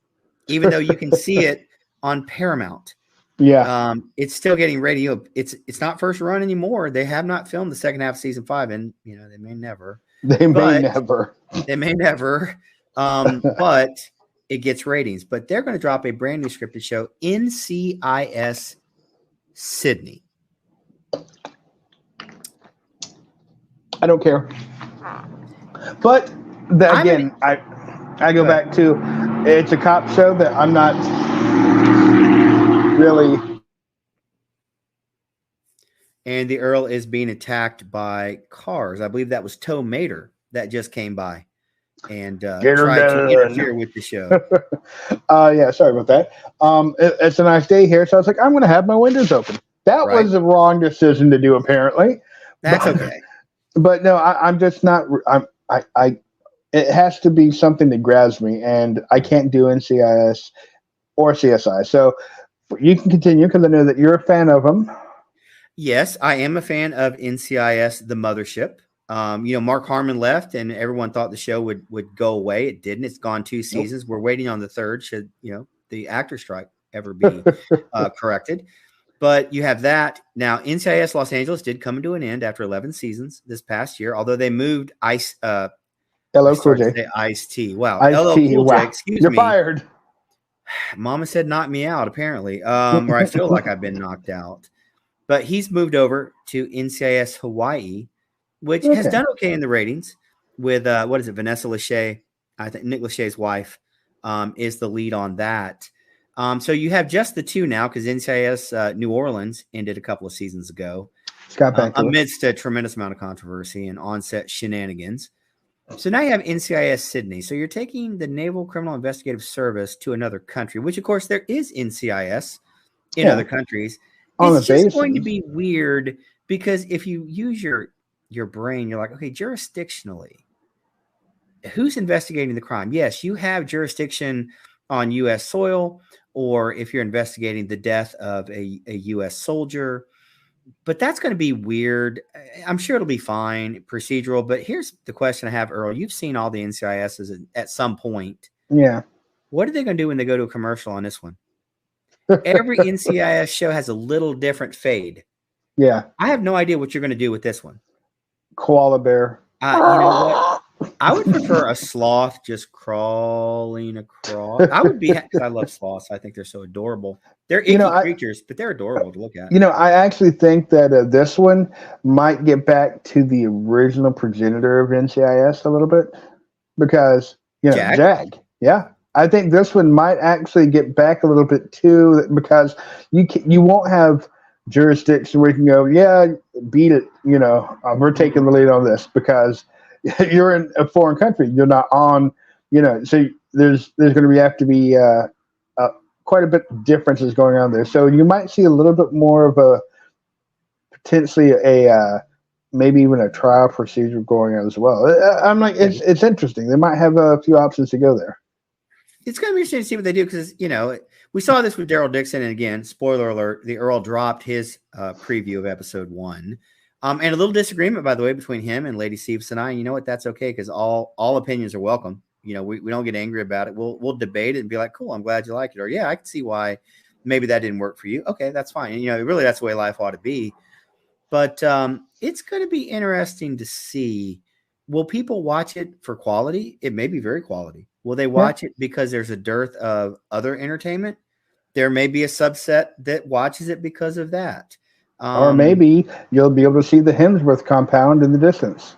even though you can see it on Paramount. Yeah, it's still getting radio. It's not first run anymore. They have not filmed the second half of season 5, and they may never. They may never. But it gets ratings. But they're going to drop a brand new scripted show, NCIS Sydney. I don't care. But I go back to it's a cop show that I'm not really. And the Earl is being attacked by cars. I believe that was Toe Mater that just came by and tried to interfere with the show. Sorry about that. It's a nice day here, so I was like, I'm going to have my windows open. That was the wrong decision to do, apparently. That's okay. But no, I'm just not. It has to be something that grabs me, and I can't do NCIS or CSI. So you can continue because I know that you're a fan of them. Yes, I am a fan of NCIS, the mothership. Mark Harmon left, and everyone thought the show would go away. It didn't. It's gone 2 seasons. We're waiting on the third. Should the actor strike ever be corrected? But you have that now. NCIS Los Angeles did come to an end after 11 seasons this past year. Although they moved LL Cool J, Ice-T. Wow, LL Cool J. Excuse me. You're me. fired. Mama said, "Knock me out." Apparently, or I feel like I've been knocked out. But he's moved over to NCIS Hawaii, which has done okay in the ratings with, Vanessa Lachey. I think Nick Lachey's wife is the lead on that. So you have just the two now because NCIS New Orleans ended a couple of seasons ago amidst a tremendous amount of controversy and on-set shenanigans. So now you have NCIS Sydney. So you're taking the Naval Criminal Investigative Service to another country, which, of course, there is NCIS in other countries. It's just going to be weird because if you use your your brain, you're like, okay, jurisdictionally, who's investigating the crime? Yes, you have jurisdiction on U.S. soil, or if you're investigating the death of a U.S. soldier, but that's going to be weird. I'm sure it'll be fine, procedural. But here's the question I have, Earl. You've seen all the NCISs at some point. Yeah. What are they going to do when they go to a commercial on this one? Every NCIS show has a little different fade. Yeah. I have no idea what you're going to do with this one. Koala bear. You know what? I would prefer a sloth just crawling across. I would be, because I love sloths. I think they're so adorable. They're icky creatures, but they're adorable to look at. I actually think that this one might get back to the original progenitor of NCIS a little bit, because Jag. Yeah, I think this one might actually get back a little bit too, because you won't have jurisdiction where you can go, yeah, beat it. We're taking the lead on this, because you're in a foreign country. You're not on. So there's going to have to be quite a bit of differences going on there. So you might see a little bit more of a potentially maybe even a trial procedure going on as well. I'm like, it's interesting. They might have a few options to go there. It's going to be interesting to see what they do, because we saw this with Daryl Dixon, and again, spoiler alert: the Earl dropped his preview of episode 1, and a little disagreement, by the way, between him and Lady Cephas and I. And you know what? That's okay, because all opinions are welcome. We don't get angry about it. We'll debate it and be like, cool, I'm glad you like it. Or, yeah, I can see why maybe that didn't work for you. Okay, that's fine. And, really that's the way life ought to be. But it's going to be interesting to see, will people watch it for quality? It may be very quality. Will they watch it because there's a dearth of other entertainment? There may be a subset that watches it because of that. Or maybe you'll be able to see the Hemsworth compound in the distance.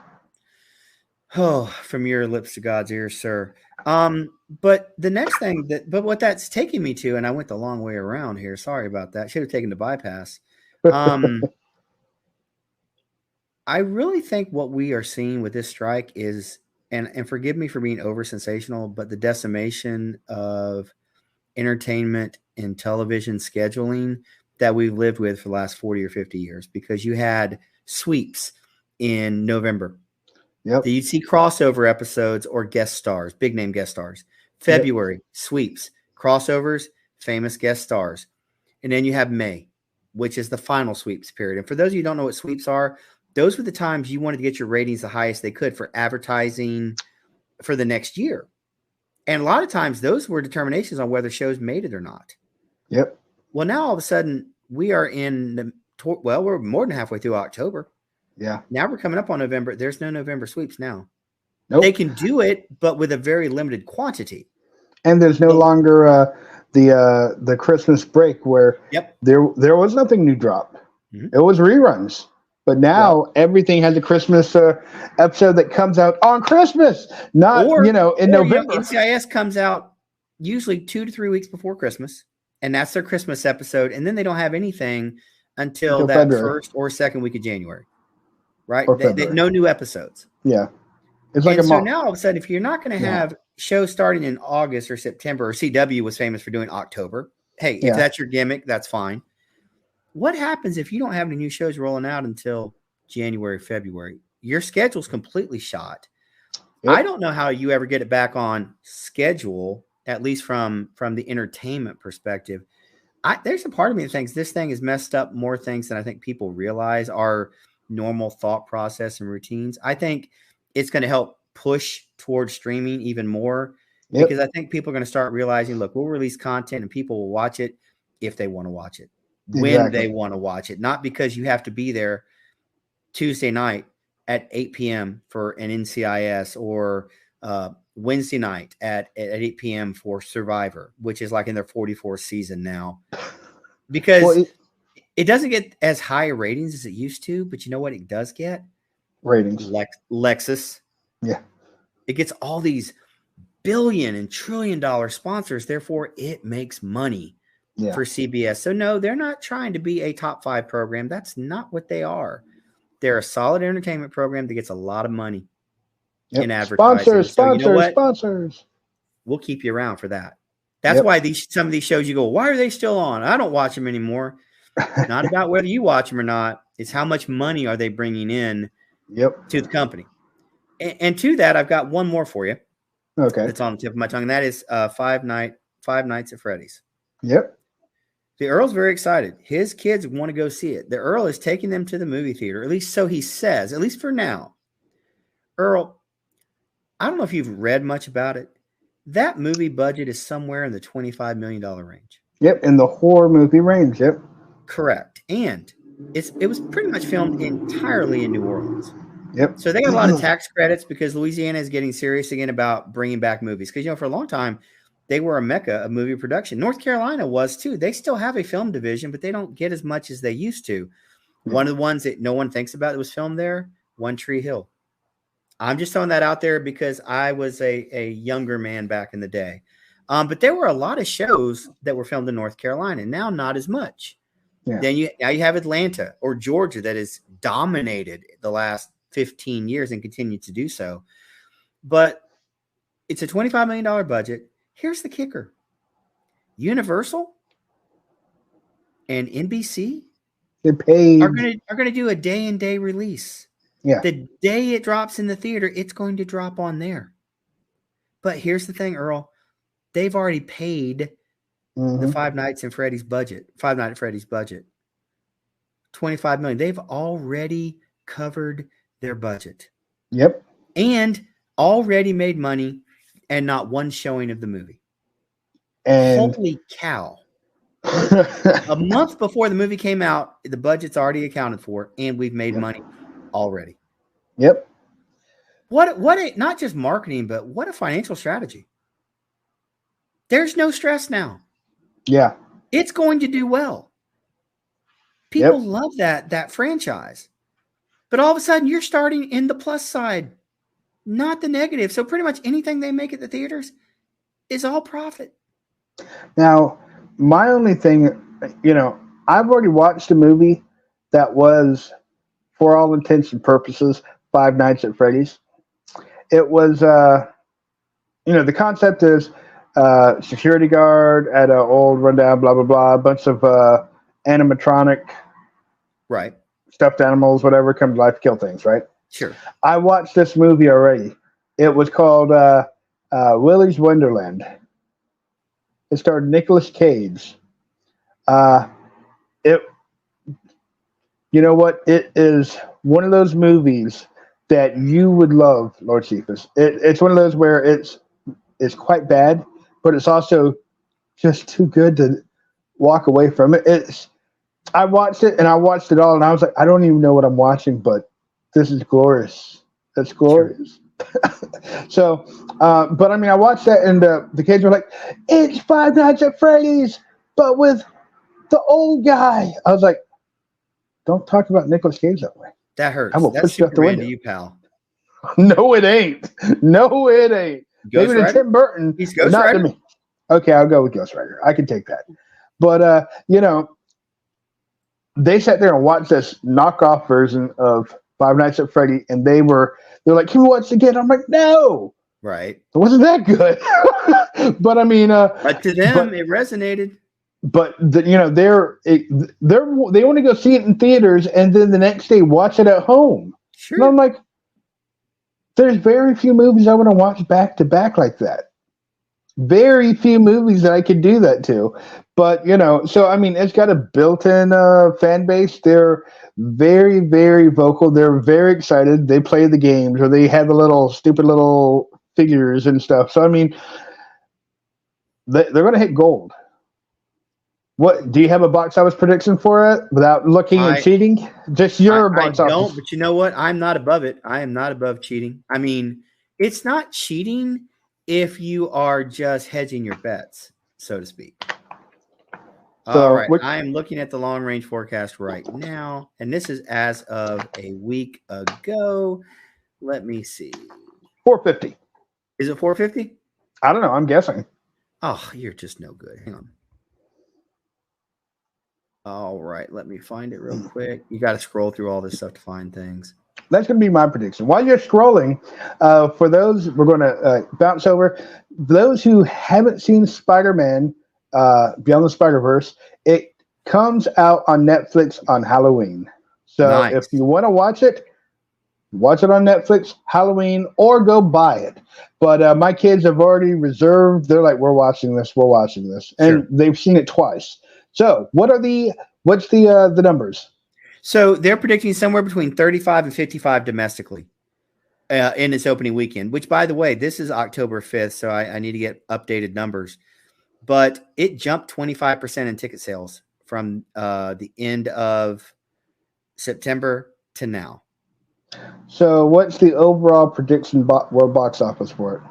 Oh, from your lips to God's ears, sir. But the next thing but what that's taking me to, and I went the long way around here. Sorry about that. Should have taken the bypass. I really think what we are seeing with this strike is, and forgive me for being over sensational, but the decimation of entertainment and television scheduling that we've lived with for the last 40 or 50 years, because you had sweeps in November. Yep. You'd see crossover episodes or guest stars, big name guest stars. February, sweeps, crossovers, famous guest stars. And then you have May, which is the final sweeps period. And for those of you who don't know what sweeps are, those were the times you wanted to get your ratings the highest they could for advertising for the next year. And a lot of times those were determinations on whether shows made it or not. Yep. Well, now all of a sudden we are we're more than halfway through October. Yeah. Now we're coming up on November. There's no November sweeps now. Nope. They can do it, but with a very limited quantity. And there's no longer the Christmas break where there was nothing new drop. Mm-hmm. It was reruns. But now everything has a Christmas episode that comes out on Christmas, not in November. NCIS comes out usually 2 to 3 weeks before Christmas, and that's their Christmas episode. And then they don't have anything until that February. First or second week of January. Right? No new episodes. Yeah. It's like a month. So now all of a sudden, if you're not going to have shows starting in August or September, or CW was famous for doing October. Hey, if that's your gimmick, that's fine. What happens if you don't have any new shows rolling out until January, February? Your schedule's completely shot. Yep. I don't know how you ever get it back on schedule, at least from the entertainment perspective. There's a part of me that thinks this thing has messed up more things than I think people realize are normal thought process and routines. I think it's going to help push towards streaming even more, because I think people are going to start realizing, look, we'll release content and people will watch it if they want to watch it, when they want to watch it, not because you have to be there Tuesday night at 8 p.m. for an NCIS or Wednesday night at 8 p.m. for Survivor, which is like in their 44th season now, because it doesn't get as high ratings as it used to, but you know what it does get? Ratings. Lexus. Yeah. It gets all these billion and trillion dollar sponsors. Therefore, it makes money for CBS. So no, they're not trying to be a top 5 program. That's not what they are. They're a solid entertainment program that gets a lot of money in advertising. Sponsors. We'll keep you around for that. That's why some of these shows you go, why are they still on? I don't watch them anymore. Not about whether you watch them or not. It's how much money are they bringing in Yep. to the company. And to that, I've got one more for you. Okay. That's on the tip of my tongue, and that is Five Nights at Freddy's. Yep. The Earl's very excited. His kids want to go see it. The Earl is taking them to the movie theater, at least so he says, at least for now. Earl, I don't know if you've read much about it. That movie budget is somewhere in the $25 million range. Yep. In the horror movie range. Yep. Correct. And it was pretty much filmed entirely in New Orleans. Yep. So they got a lot of tax credits because Louisiana is getting serious again about bringing back movies. Because, for a long time, they were a mecca of movie production. North Carolina was too. They still have a film division, but they don't get as much as they used to. Yeah. One of the ones that no one thinks about that was filmed there, One Tree Hill. I'm just throwing that out there because I was a younger man back in the day. But there were a lot of shows that were filmed in North Carolina. Now, not as much. Yeah. Now you have Atlanta or Georgia that has dominated the last 15 years and continued to do so. But it's a $25 million budget. Here's the kicker. Universal and NBC are going to do a day-and-day release. Yeah. The day it drops in the theater, it's going to drop on there. But here's the thing, Earl. They've already paid the Five Nights at Freddy's budget. $25 million. They've already covered their budget. Yep. And already made money and not one showing of the movie. And holy cow. A month before the movie came out, the budget's already accounted for, and we've made money already. Yep. Not just marketing, but what a financial strategy. There's no stress now. Yeah. It's going to do well. People love that franchise. But all of a sudden, you're starting in the plus side, not the negative. So pretty much anything they make at the theaters is all profit. Now, my only thing, I've already watched a movie that was, for all intents and purposes, Five Nights at Freddy's. It was, the concept is security guard at an old rundown, blah, blah, blah, a bunch of animatronic stuffed animals, whatever, come to life to kill things, right? Sure. I watched this movie already. It was called Willy's Wonderland. It starred Nicolas Cage. You know what? It is one of those movies that you would love, Lord Cephas. It's one of those where it's quite bad, but it's also just too good to walk away from it. I watched it, and I watched it all, and I was like, I don't even know what I'm watching, but this is glorious. That's glorious. So, but I mean, I watched that, and the kids were like, it's Five Nights at Freddy's, but with the old guy. I was like, don't talk about Nicolas Cage that way. That hurts. I will That's push you out the window. To you, pal. No, it ain't. No, it ain't. Ghost Maybe to Tim Burton. He's Ghost Rider. To me. Okay, I'll go with Ghost Rider. I can take that. But, they sat there and watched this knockoff version of Five Nights at Freddy, and they're like, can we watch it again? I'm like, no. Right. It wasn't that good. But I mean, but to them, it resonated. But they want to go see it in theaters, and then the next day watch it at home. Sure. And I'm like, there's very few movies I want to watch back to back like that. Very few movies that I could do that to. But, so, I mean, it's got a built-in fan base. They're very, very vocal. They're very excited. They play the games, or they have the little stupid little figures and stuff. So, I mean, they're going to hit gold. What do you have a box office prediction for it without looking and cheating? Just your box office. I don't, but you know what? I'm not above it. I am not above cheating. I mean, it's not cheating if you are just hedging your bets, so to speak. So, all right. I am looking at the long range forecast right now, and this is as of a week ago. Let me see. 450. Is it 450? I don't know. I'm guessing. Oh, you're just no good. Hang on. All right. Let me find it real quick. You got to scroll through all this stuff to find things. That's going to be my prediction. While you're scrolling, for those, we're going to bounce over. Those who haven't seen Spider-Man Beyond the Spider-Verse, it comes out on Netflix on Halloween. So nice. If you want to watch it, Watch it on Netflix, Halloween, or go buy it. But my kids have already reserved. They're like, we're watching this, and Sure. they've seen it twice. So, what's the numbers? So they're predicting somewhere between 35 and 55 domestically in its opening weekend, which, by the way, this is October 5th, so I need to get updated numbers. But it jumped 25% in ticket sales from the end of September to now. So, what's the overall prediction world box office for it?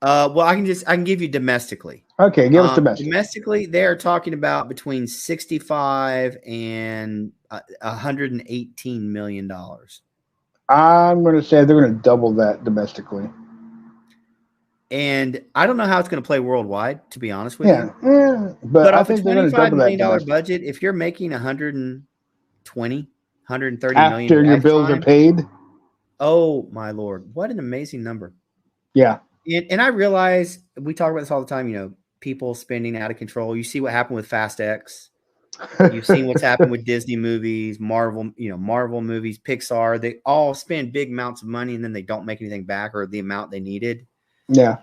Well, I can give you domestically. Okay, give us domestic. Domestically, they are talking about between 65 and $118 million. I'm going to say they're going to double that domestically. And I don't know how it's going to play worldwide, to be honest with you. Yeah, but I off a think they're going to double that $25 million budget, if you're making 120, 130 million after your bills are paid. Oh my Lord, what an amazing number! Yeah, and I realize we talk about this all the time. You know, people spending out of control. You see what happened with Fast X. You've seen what's happened with Disney movies, Marvel movies, Pixar. They all spend big amounts of money and then they don't make anything back or the amount they needed. Yeah.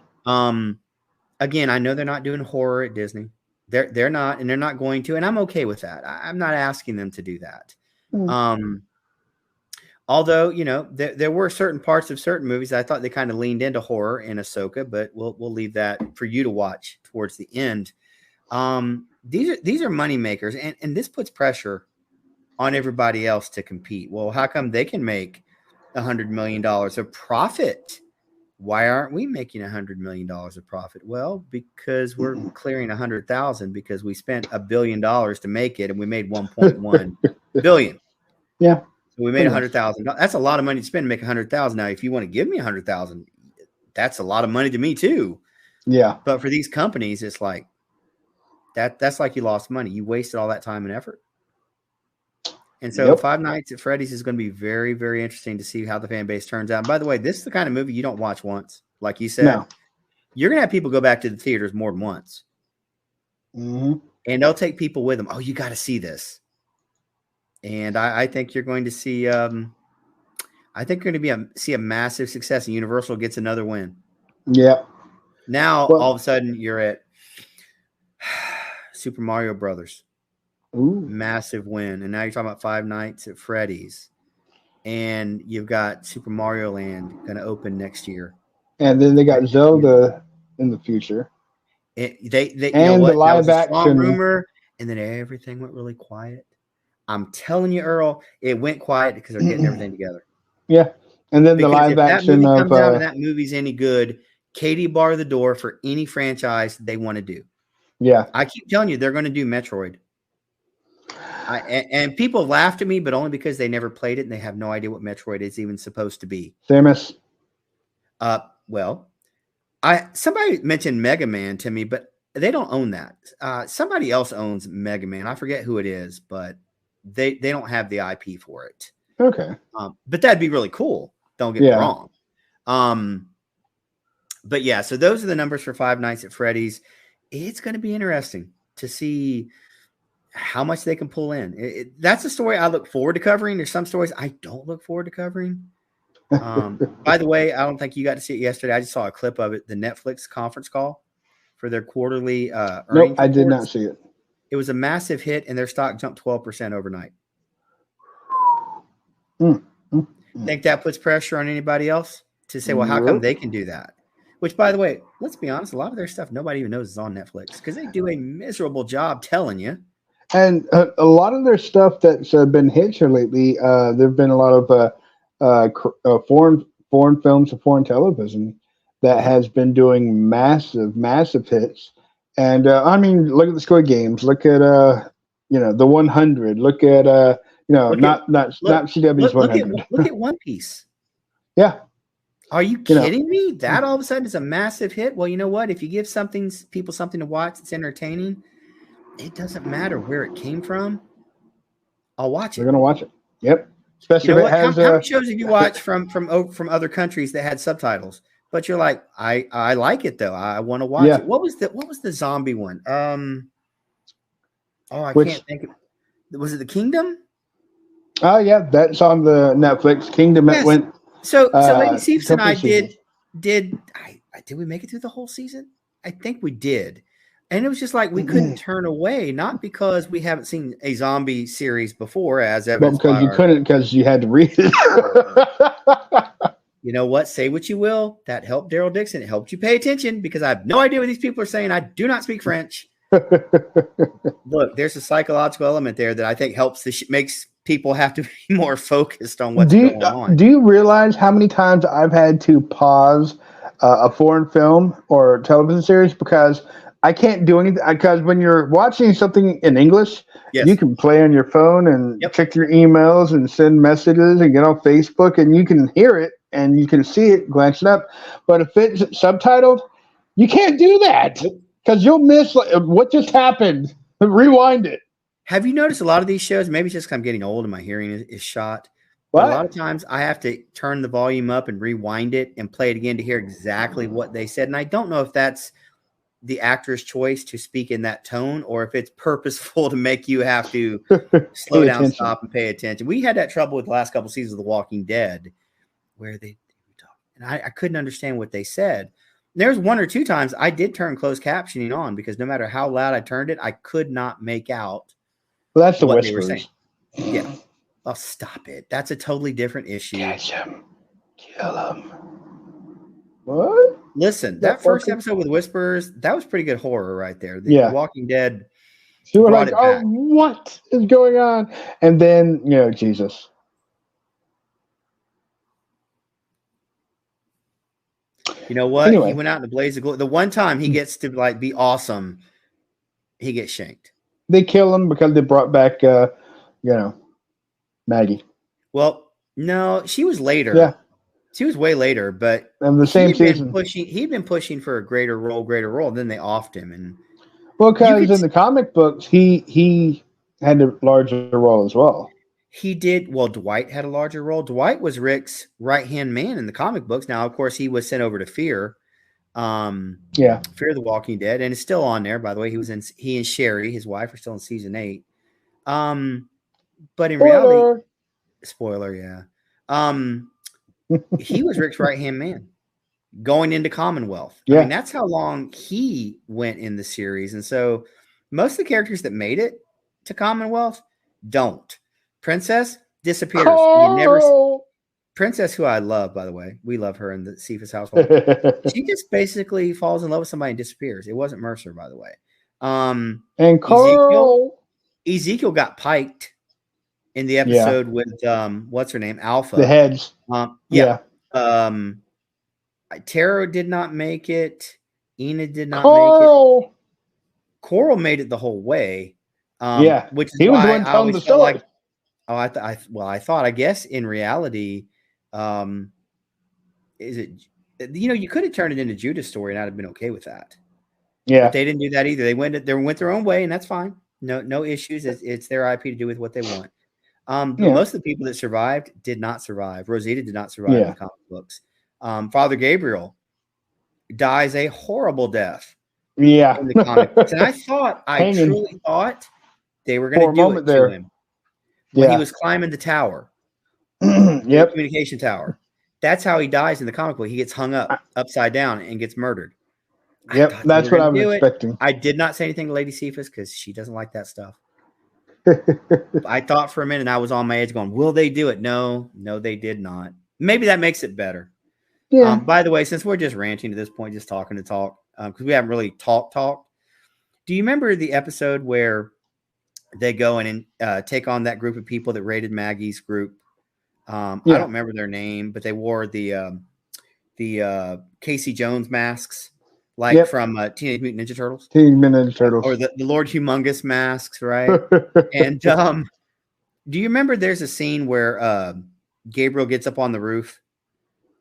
Again, I know they're not doing horror at Disney. They're not, and they're not going to, and I'm okay with that. I'm not asking them to do that. Although, you know, there were certain parts of certain movies that I thought they kind of leaned into horror in Ahsoka, but we'll leave that for you to watch towards the end. These are money makers, and this puts pressure on everybody else to compete. Well, how come they can make $100 million of profit? Why aren't we making $100 million of profit? Well, because we're clearing 100,000 because we spent $1 billion to make it and we made 1.1 billion. Yeah. So we made 100,000. That's a lot of money to spend to make 100,000. Now, if you want to give me 100,000, that's a lot of money to me too. Yeah. But for these companies, it's like that's like you lost money. You wasted all that time and effort. And so Five Nights at Freddy's is going to be very, very interesting to see how the fan base turns out. And by the way, this is the kind of movie you don't watch once. Like you said, you're going to have people go back to the theaters more than once. Mm-hmm. And they'll take people with them. Oh, you got to see this. And I think you're going to see I think you're going to see a massive success, and Universal gets another win. Yeah. Now, all of a sudden, you're at Super Mario Brothers. Ooh. Massive win. And now you're talking about Five Nights at Freddy's. And you've got Super Mario Land going to open next year. And then they got Zelda in the future. They you and know what? The live that was a action rumor, and then everything went really quiet. I'm telling you, Earl, it went quiet because they're getting everything together. Yeah. And then because the live action that movie comes out and that movie's any good, Katie bar the door for any franchise they want to do. Yeah. I keep telling you, they're going to do Metroid. And people laughed at me, but only because they never played it and they have no idea what Metroid is even supposed to be. Samus. Well, somebody mentioned Mega Man to me, but they don't own that. Somebody else owns Mega Man. I forget who it is, but they don't have the IP for it. Okay. But that'd be really cool. Don't get me wrong. But yeah, so those are the numbers for Five Nights at Freddy's. It's going to be interesting to see how much they can pull in. That's a story I look forward to covering. There's some stories I don't look forward to covering. By the way, I don't think you got to see it yesterday. I just saw a clip of it, the Netflix conference call for their quarterly earnings. Nope, I did not see it. It was a massive hit, and their stock jumped 12% overnight. Think that puts pressure on anybody else to say, well, how come they can do that? Which, by the way, let's be honest, a lot of their stuff nobody even knows is on Netflix because they do a miserable job telling you. And a lot of their stuff that's been hits here lately, there have been a lot of foreign films and foreign television that has been doing massive hits. And I mean, look at the Squid Games. Look at the 100. Look at not CW's 100. Look at One Piece. Yeah. Are you kidding me? That all of a sudden is a massive hit. Well, you know what? If you give people something to watch that's entertaining, it doesn't matter where it came from. I'll watch it. We're gonna watch it. Yep. Especially if it has. How many shows have you watched from other countries that had subtitles? But you're like, I like it though. I want to watch it. What was the zombie one? Can't think of. Was it The Kingdom? Oh yeah, that's on the Netflix. Kingdom. Yes. It went So Lady Cephas and I season. did we make it through the whole season? I think we did. And it was just like we couldn't turn away, not because we haven't seen a zombie series before, as But evidenced because by you couldn't, because you had to read it. You know what? Say what you will. That helped Daryl Dixon. It helped you pay attention because I have no idea what these people are saying. I do not speak French. Look, there's a psychological element there that I think helps makes people have to be more focused on what's going on. Do you realize how many times I've had to pause a foreign film or television series because I can't do anything? Because when you're watching something in English, Yes. you can play on your phone and check your emails and send messages and get on Facebook and you can hear it and you can see it glancing up. But if it's subtitled, you can't do that because you'll miss what just happened. Rewind it. Have you noticed a lot of these shows? Maybe it's just because I'm getting old and my hearing is shot. But a lot of times I have to turn the volume up and rewind it and play it again to hear exactly what they said. And I don't know if that's the actor's choice to speak in that tone or if it's purposeful to make you have to slow down, stop, and pay attention. We had that trouble with the last couple of seasons of The Walking Dead where they talk. And I couldn't understand what they said. There's one or two times I did turn closed captioning on because no matter how loud I turned it, I could not make out. Well, that's the what whispers. They were saying. Yeah. Oh, stop it. That's a totally different issue. Catch him. Kill him. What? Listen, that first episode with whispers, that was pretty good horror right there. The Walking Dead. So we're like, oh, what is going on? And then, Jesus. You know what? Anyway. He went out in a blaze of glory. The one time he gets to be awesome, he gets shanked. They kill him because they brought back, Maggie. Well, no, she was later. Yeah. She was way later, but in the same season. He'd been pushing for a greater role. Then they offed him. And because in the comic books, he had a larger role as well. He did. Well, Dwight had a larger role. Dwight was Rick's right-hand man in the comic books. Now, of course, he was sent over to Fear. Fear the Walking Dead, and it's still on there, by the way. He and Sherry, his wife, are still in season 8. But in reality, spoiler, yeah. He was Rick's right-hand man going into Commonwealth. Yeah. I mean, that's how long he went in the series. And so most of the characters that made it to Commonwealth don't. Princess disappears. You never Princess, who I love, by the way. We love her in the Cephas household. She just basically falls in love with somebody and disappears. It wasn't Mercer, by the way. And Carl. Ezekiel got piked in the episode with what's her name? Alpha. The heads. Tara did not make it. Enid did not make it. Coral made it the whole way. Which is he was why the one telling the story. I guess in reality, is it? You could have turned it into Judah's story, and I'd have been okay with that. Yeah, but they didn't do that either. They went their own way, and that's fine. No issues. It's their IP to do with what they want. But most of the people that survived did not survive. Rosita did not survive in the comic books. Father Gabriel dies a horrible death. Yeah, in the comic books, and I truly thought they were going to do it to him when he was climbing the tower. The communication tower. That's how he dies in the comic book. He gets hung up upside down and gets murdered. That's what I was expecting. I did not say anything to Lady Cephas because she doesn't like that stuff. I thought for a minute, I was on my edge going, will they do it? No, they did not. Maybe that makes it better. Yeah. By the way, since we're just ranting at this point, just talking to talk, because we haven't really talked. Do you remember the episode where they go in and take on that group of people that raided Maggie's group? I don't remember their name, but they wore the Casey Jones masks, from Teenage Mutant Ninja Turtles. Teenage Mutant Ninja Turtles. Or the Lord Humongous masks, right? And do you remember there's a scene where Gabriel gets up on the roof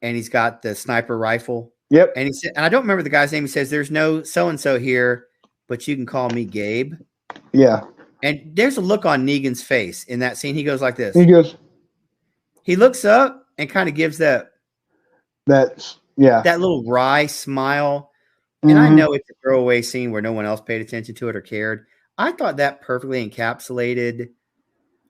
and he's got the sniper rifle? Yep. And he said, and I don't remember the guy's name. He says, there's no so-and-so here, but you can call me Gabe. Yeah. And there's a look on Negan's face in that scene. He goes like this. He looks up and kind of gives that little wry smile. And I know it's a throwaway scene where no one else paid attention to it or cared. I thought that perfectly encapsulated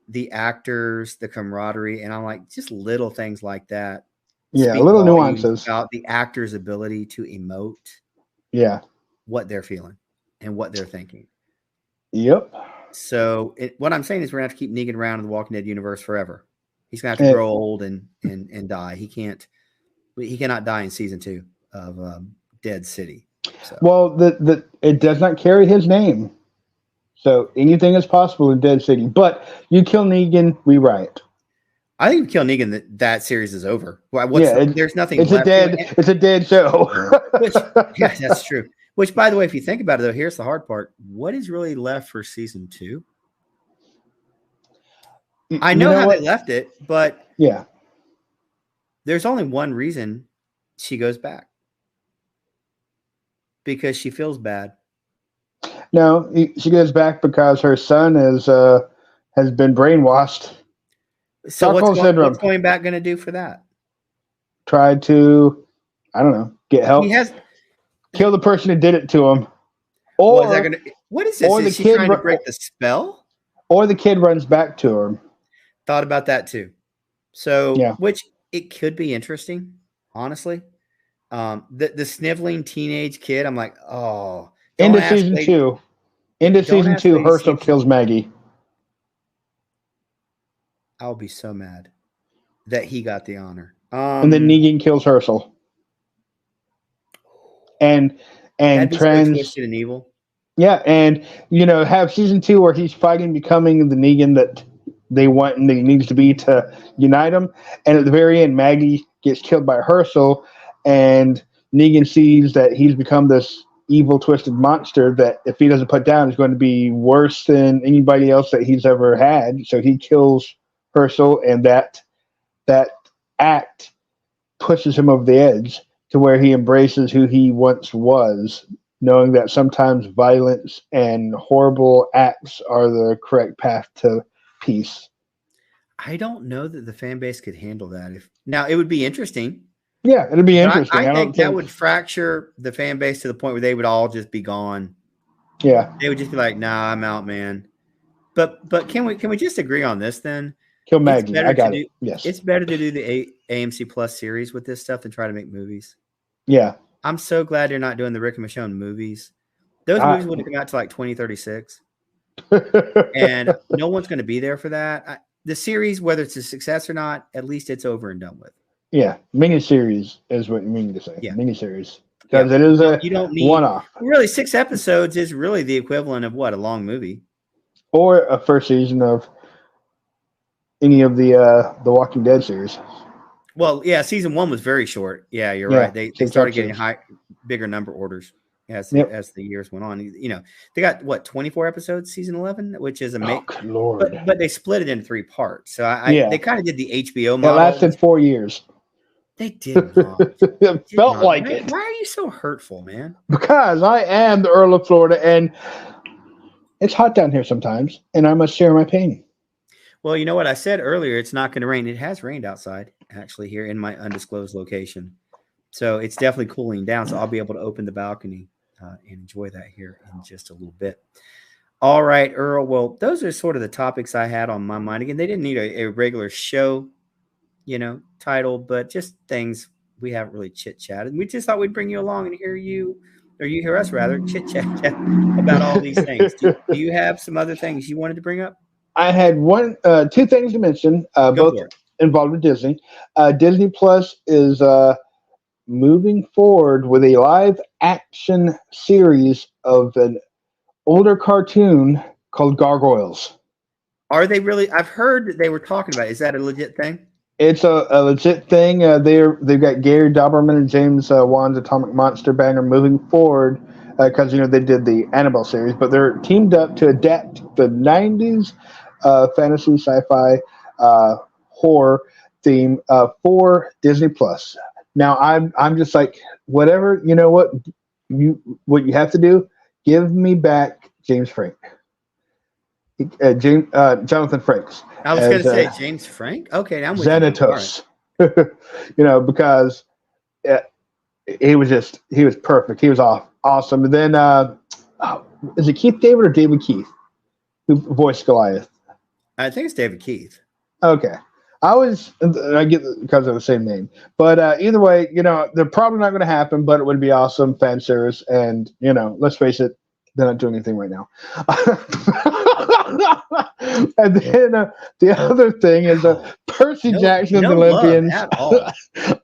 the actors, the camaraderie, and I'm like, just little things like that Yeah, speak little volumes nuances. about the actor's ability to emote Yeah. what they're feeling and what they're thinking. Yep. So what I'm saying is we're gonna have to keep Negan around in the Walking Dead universe forever. He's gonna have to grow old and die. He cannot die in season 2 of Dead City. So Well, it does not carry his name, so anything is possible in Dead City. But you kill Negan, we riot. I think if you kill Negan, that series is over. There's nothing it's left. It's a dead show. Yeah, that's true. Which, by the way, if you think about it, though, here's the hard part. What is really left for season 2? I know how they left it, but yeah, there's only one reason she goes back. Because she feels bad. No, she goes back because her son has been brainwashed. So what's going back going to do for that? Try to, I don't know, get help. Kill the person who did it to him. Or what is this? Is she trying to break the spell? Or the kid runs back to her. Thought about that too. So, which it could be interesting, honestly. The sniveling teenage kid, I'm like, oh. Into season 2. Into season 2, Herschel kills Maggie. I'll be so mad that he got the honor. And then Negan kills Herschel. And that'd be so twisted and evil. Yeah, and have season 2 where he's fighting, becoming the Negan that they want and he needs to be to unite them. And at the very end, Maggie gets killed by Herschel, and Negan sees that he's become this evil, twisted monster that if he doesn't put down is going to be worse than anybody else that he's ever had. So he kills Herschel, and that act pushes him over the edge to where he embraces who he once was, knowing that sometimes violence and horrible acts are the correct path to peace. I don't know that the fan base could handle that. Now, it would be interesting. Yeah, it'd be interesting. I think that would fracture the fan base to the point where they would all just be gone. Yeah. They would just be like, nah, I'm out, man. But can we just agree on this then? Kill Maggie. I got it. Yes. It's better to do the AMC Plus series with this stuff than try to make movies. Yeah. I'm so glad they're not doing the Rick and Michonne movies. Those movies wouldn't come out to like 2036. And no one's going to be there for that. The series, whether it's a success or not, at least it's over and done with. Yeah, miniseries is what you mean to say. Yeah, miniseries, because it is you don't need one-off. Really, 6 episodes is really the equivalent of what, a long movie, or a first season of any of the Walking Dead series. Well, yeah, season 1 was very short. Yeah, you're right. They started getting bigger number orders as the years went on. They got what, 24 episodes, season 11, which is amazing. Oh, Lord! But they split it into 3 parts. So they kind of did the HBO model. It lasted 4 years. They did not. It felt like it. Why are you so hurtful, man? Because I am the Earl of Florida, and it's hot down here sometimes, and I must share my pain. Well, you know what I said earlier? It's not going to rain. It has rained outside, actually, here in my undisclosed location. So it's definitely cooling down. So I'll be able to open the balcony and enjoy that here in just a little bit. All right, Earl. Well, those are sort of the topics I had on my mind. Again, they didn't need a regular show, title, but just things we haven't really chit-chatted. We just thought we'd bring you along and hear you hear us rather chit-chat about all these things. Do you have some other things you wanted to bring up? I had two things to mention, both involved with Disney. Disney Plus is moving forward with a live action series of an older cartoon called Gargoyles. Are they really? I've heard they were talking about it. Is that a legit thing? It's a legit thing. They've got Gary Doberman and James Wan's Atomic Monster banner moving forward because they did the Annabelle series, but they're teamed up to adapt the 90s fantasy sci-fi horror theme for Disney Plus. Now I'm just like, whatever, what you have to do, give me back James Frank. Jonathan Frakes. I was going to say James Frank. Okay, I'm with Xanatos. Right. Because he was perfect. He was awesome. And then is it Keith David or David Keith who voiced Goliath? I think it's David Keith. Okay. I get because of the same name, but either way, they're probably not going to happen. But it would be awesome, fan service, and let's face it, they're not doing anything right now. And then the other thing is Percy Jackson and the love Olympians at all.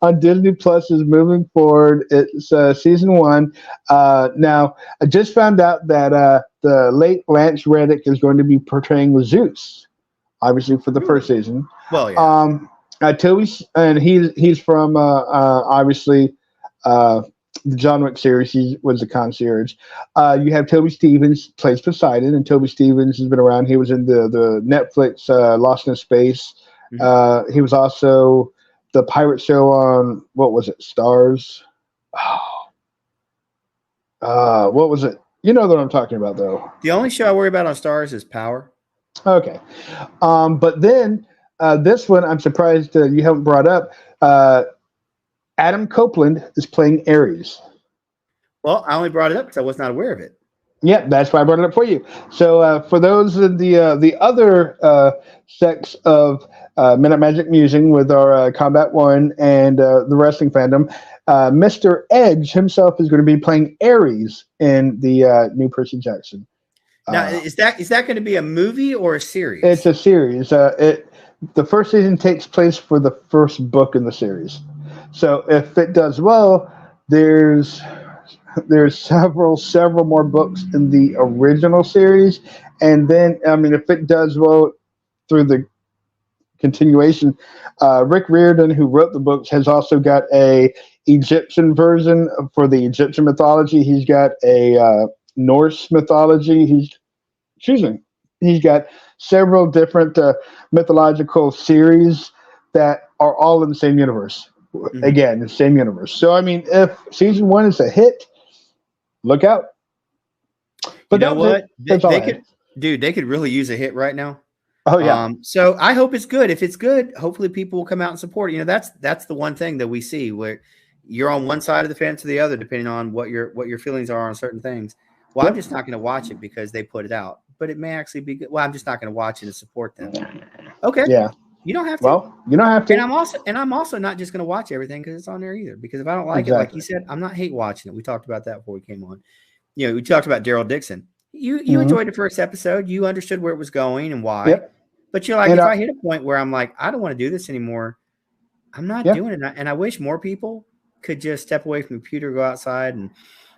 on Disney Plus is moving forward. It's season 1. Now, I just found out that the late Lance Reddick is going to be portraying Zeus, obviously for the first season. Well, yeah. Toby, and he's from obviously the John Wick series. He was the concierge. You have Toby Stevens plays Poseidon, and Toby Stevens has been around. He was in the Netflix Lost in Space. Mm-hmm. He was also the pirate show on what was it? Stars. What was it? You know what I'm talking about, though. The only show I worry about on Stars is Power. Okay, but then this one I'm surprised you haven't brought up. Adam Copeland is playing Ares. Well, I only brought it up because I was not aware of it. Yeah, that's why I brought it up for you. So for those in the other sects of Midnight Magic Musing with our Combat 1 and the wrestling fandom, Mr. Edge himself is going to be playing Ares in the new Percy Jackson. Now, is that going to be a movie or a series? It's a series. The first season takes place for the first book in the series. So if it does well, there's several more books in the original series, and then if it does well through the continuation, Rick Riordan, who wrote the books, has also got a Egyptian version for the Egyptian mythology. He's got a Norse mythology. He's got several different mythological series that are all in the same universe. Mm-hmm. Again, the same universe. So, if season 1 is a hit, look out. But you know what? They could really use a hit right now. Oh, yeah. So I hope it's good. If it's good, hopefully people will come out and support it. That's the one thing that we see where you're on one side of the fence or the other, depending on what your feelings are on certain things. Well, I'm just not going to watch it because they put it out, but it may actually be good. Well, I'm just not going to watch it and support them. Okay. Yeah. You don't have to. Well, you don't have to. And I'm also not just going to watch everything because it's on there either. Because if I don't like it, like you said, I'm not hate watching it. We talked about that before we came on. We talked about Daryl Dixon. You enjoyed the first episode. You understood where it was going and why. Yep. But you're like, if I hit a point where I'm like, I don't want to do this anymore, I'm not doing it. And I wish more people could just step away from the computer, go outside and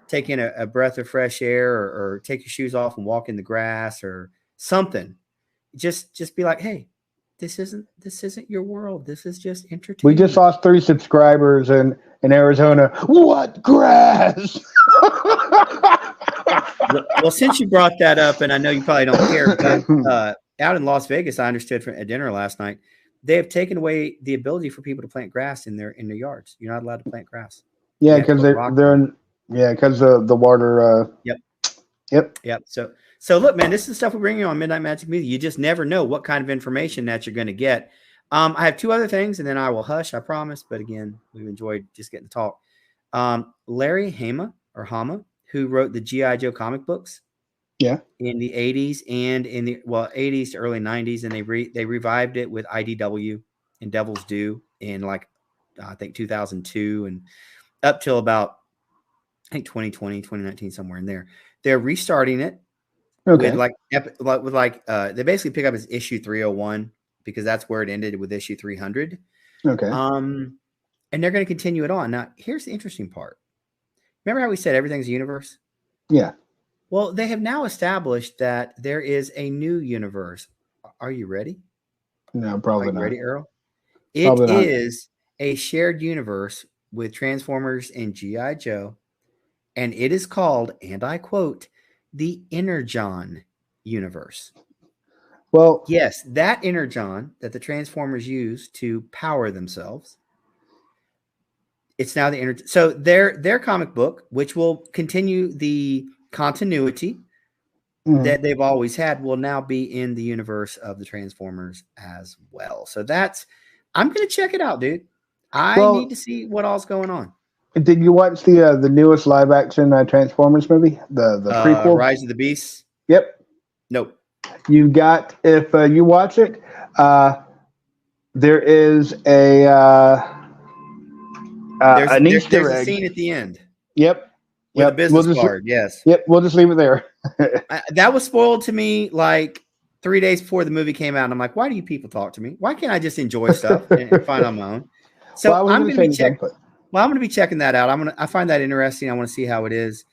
take in a breath of fresh air, or take your shoes off and walk in the grass or something. Just be like, hey, this isn't your world. This is just entertainment. We just lost 3 subscribers in Arizona. What grass? Well, since you brought that up, and I know you probably don't care, but out in Las Vegas, I understood from a dinner last night, they have taken away the ability for people to plant grass in their yards. You're not allowed to plant grass. Yeah, because they're in. Yeah, because the water. Yep. So look, man, this is the stuff we bring you on Midnight Magic Media. You just never know what kind of information that you're going to get. I have 2 other things, and then I will hush, I promise. But again, we've enjoyed just getting to talk. Larry Hama, who wrote the G.I. Joe comic books. Yeah. In the 80s and in the 80s to early 90s, and they revived it with IDW and Devil's Due in I think 2002 and up till about I think 2020, 2019, somewhere in there. They're restarting it. Okay. They basically pick up as issue 301 because that's where it ended with issue 300. Okay. And they're going to continue it on. Now, here's the interesting part. Remember how we said everything's a universe? Yeah. Well, they have now established that there is a new universe. Are you ready? No, probably not. Ready, Earl? It is a shared universe with Transformers and G.I. Joe, and it is called, and I quote, the Energon universe. Well, yes, that Energon that the Transformers use to power themselves. It's now the Energon. So their comic book, which will continue the continuity that they've always had, will now be in the universe of the Transformers as well. So I'm going to check it out, dude. I need to see what all's going on. Did you watch the newest live action Transformers movie, the prequel, Rise of the Beasts? Yep. Nope. You got if you watch it, There is an Easter there's a egg. scene at the end Yep. with a Yep. We'll business just card. Yes. yep. We'll just leave it there. That was spoiled to me like 3 days before the movie came out. And I'm like, why do you people talk to me? Why can't I just enjoy stuff and find on my own? Well, So I wasn't I'm going going to to say be anything, check. but Well, I'm going to be checking that out. I find that interesting. I want to see how it is.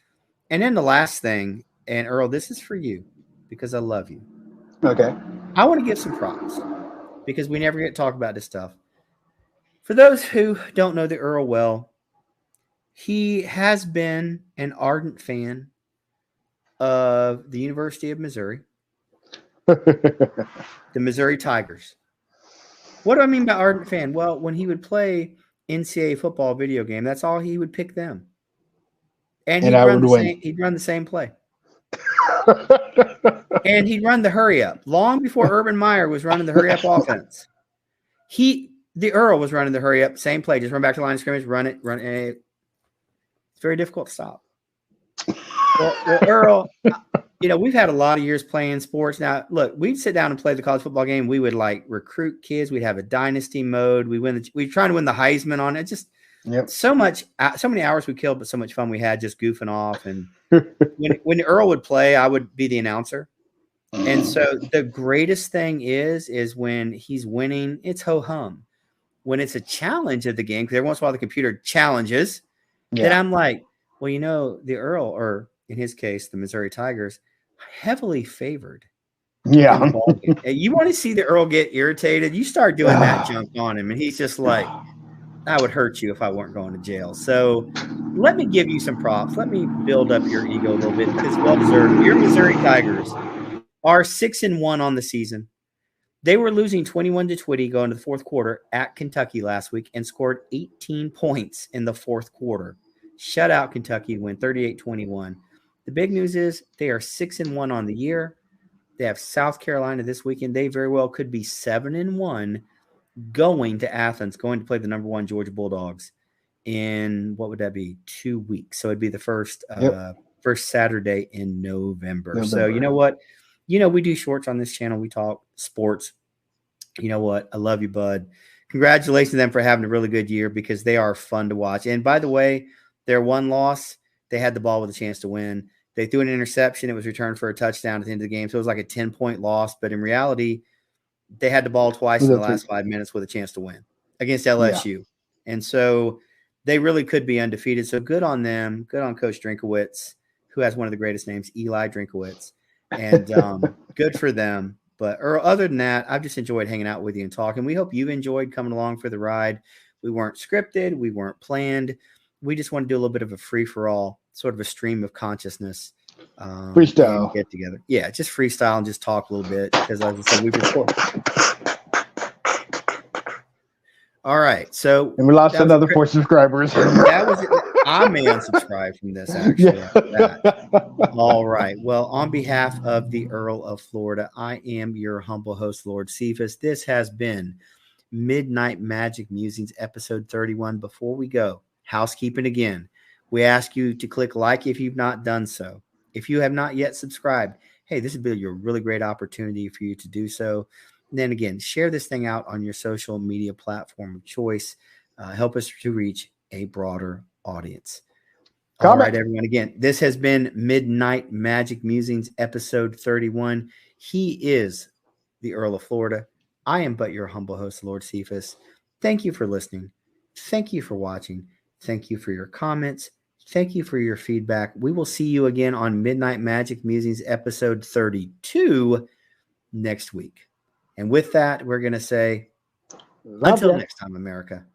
And then the last thing, and Earl, this is for you because I love you. okay. I want to give some props because we never get to talk about this stuff. For those who don't know the Earl well, he has been an ardent fan of the University of Missouri, the Missouri Tigers. What do I mean by ardent fan? Well, when he would play NCAA football video game, that's all he would pick them. And And I would win. he'd run the same play. And he'd run the hurry up long before Urban Meyer was running the hurry up offense. The Earl was running the hurry up, same play, just run back to the line of scrimmage, run it. It's very difficult to stop. Well, Earl, we've had a lot of years playing sports. Now, look, we'd sit down and play the college football game. We would like recruit kids. We'd have a dynasty mode. We'd try to win the Heisman on it. Just so many hours we killed, but so much fun we had just goofing off. And when Earl would play, I would be the announcer. And so the greatest thing is when he's winning, it's ho hum. When it's a challenge of the game, because every once in a while the computer challenges, then I'm like, well, the Earl, or in his case, the Missouri Tigers, heavily favored in the ball game. You want to see the Earl get irritated, you start doing that junk on him, and he's just like, I would hurt you if I weren't going to jail. So let me give you some props. Let me build up your ego a little bit because it's well-deserved. Your Missouri Tigers are 6-1 on the season. They were losing 21-20 going to the fourth quarter at Kentucky last week and scored 18 points in the fourth quarter. Shut out Kentucky, win 38-21. The big news is they are 6-1 on the year. They have South Carolina this weekend. They very well could be 7-1 going to Athens, going to play the number 1 Georgia Bulldogs in, what would that be, 2 weeks. So it'd be the first Saturday in November. So you know what? We do shorts on this channel. We talk sports. You know what? I love you, bud. Congratulations to them for having a really good year because they are fun to watch. And by the way, their one loss, they had the ball with a chance to win. They threw an interception. It was returned for a touchdown at the end of the game. So it was like a 10-point loss. But in reality, they had the ball twice in the last 5 minutes with a chance to win against LSU. Yeah. And so they really could be undefeated. So good on them. Good on Coach Drinkowitz, who has one of the greatest names, Eli Drinkowitz. And good for them. But Earl, other than that, I've just enjoyed hanging out with you and talking. We hope you enjoyed coming along for the ride. We weren't scripted. We weren't planned. We just want to do a little bit of a free-for-all, sort of a stream of consciousness. Freestyle. And get together. Yeah, just freestyle and just talk a little bit because, as I said, we've recorded. All right. So and we lost another 4 subscribers. That was it. I may unsubscribe from this, actually. All right. Well, on behalf of the Earl of Florida, I am your humble host, Lord Cephas. This has been Midnight Magic Musings, episode 31. Before we go, housekeeping again. We ask you to click like if you've not done so. If you have not yet subscribed, hey, this would be a really great opportunity for you to do so. And then again, share this thing out on your social media platform of choice. Help us to reach a broader audience. All right, everyone. Again, this has been Midnight Magic Musings, episode 31. He is the Earl of Florida. I am but your humble host, Lord Cephas. Thank you for listening. Thank you for watching. Thank you for your comments. Thank you for your feedback. We will see you again on Midnight Magic Musings, episode 32 next week. And with that, we're going to say, until next time, America.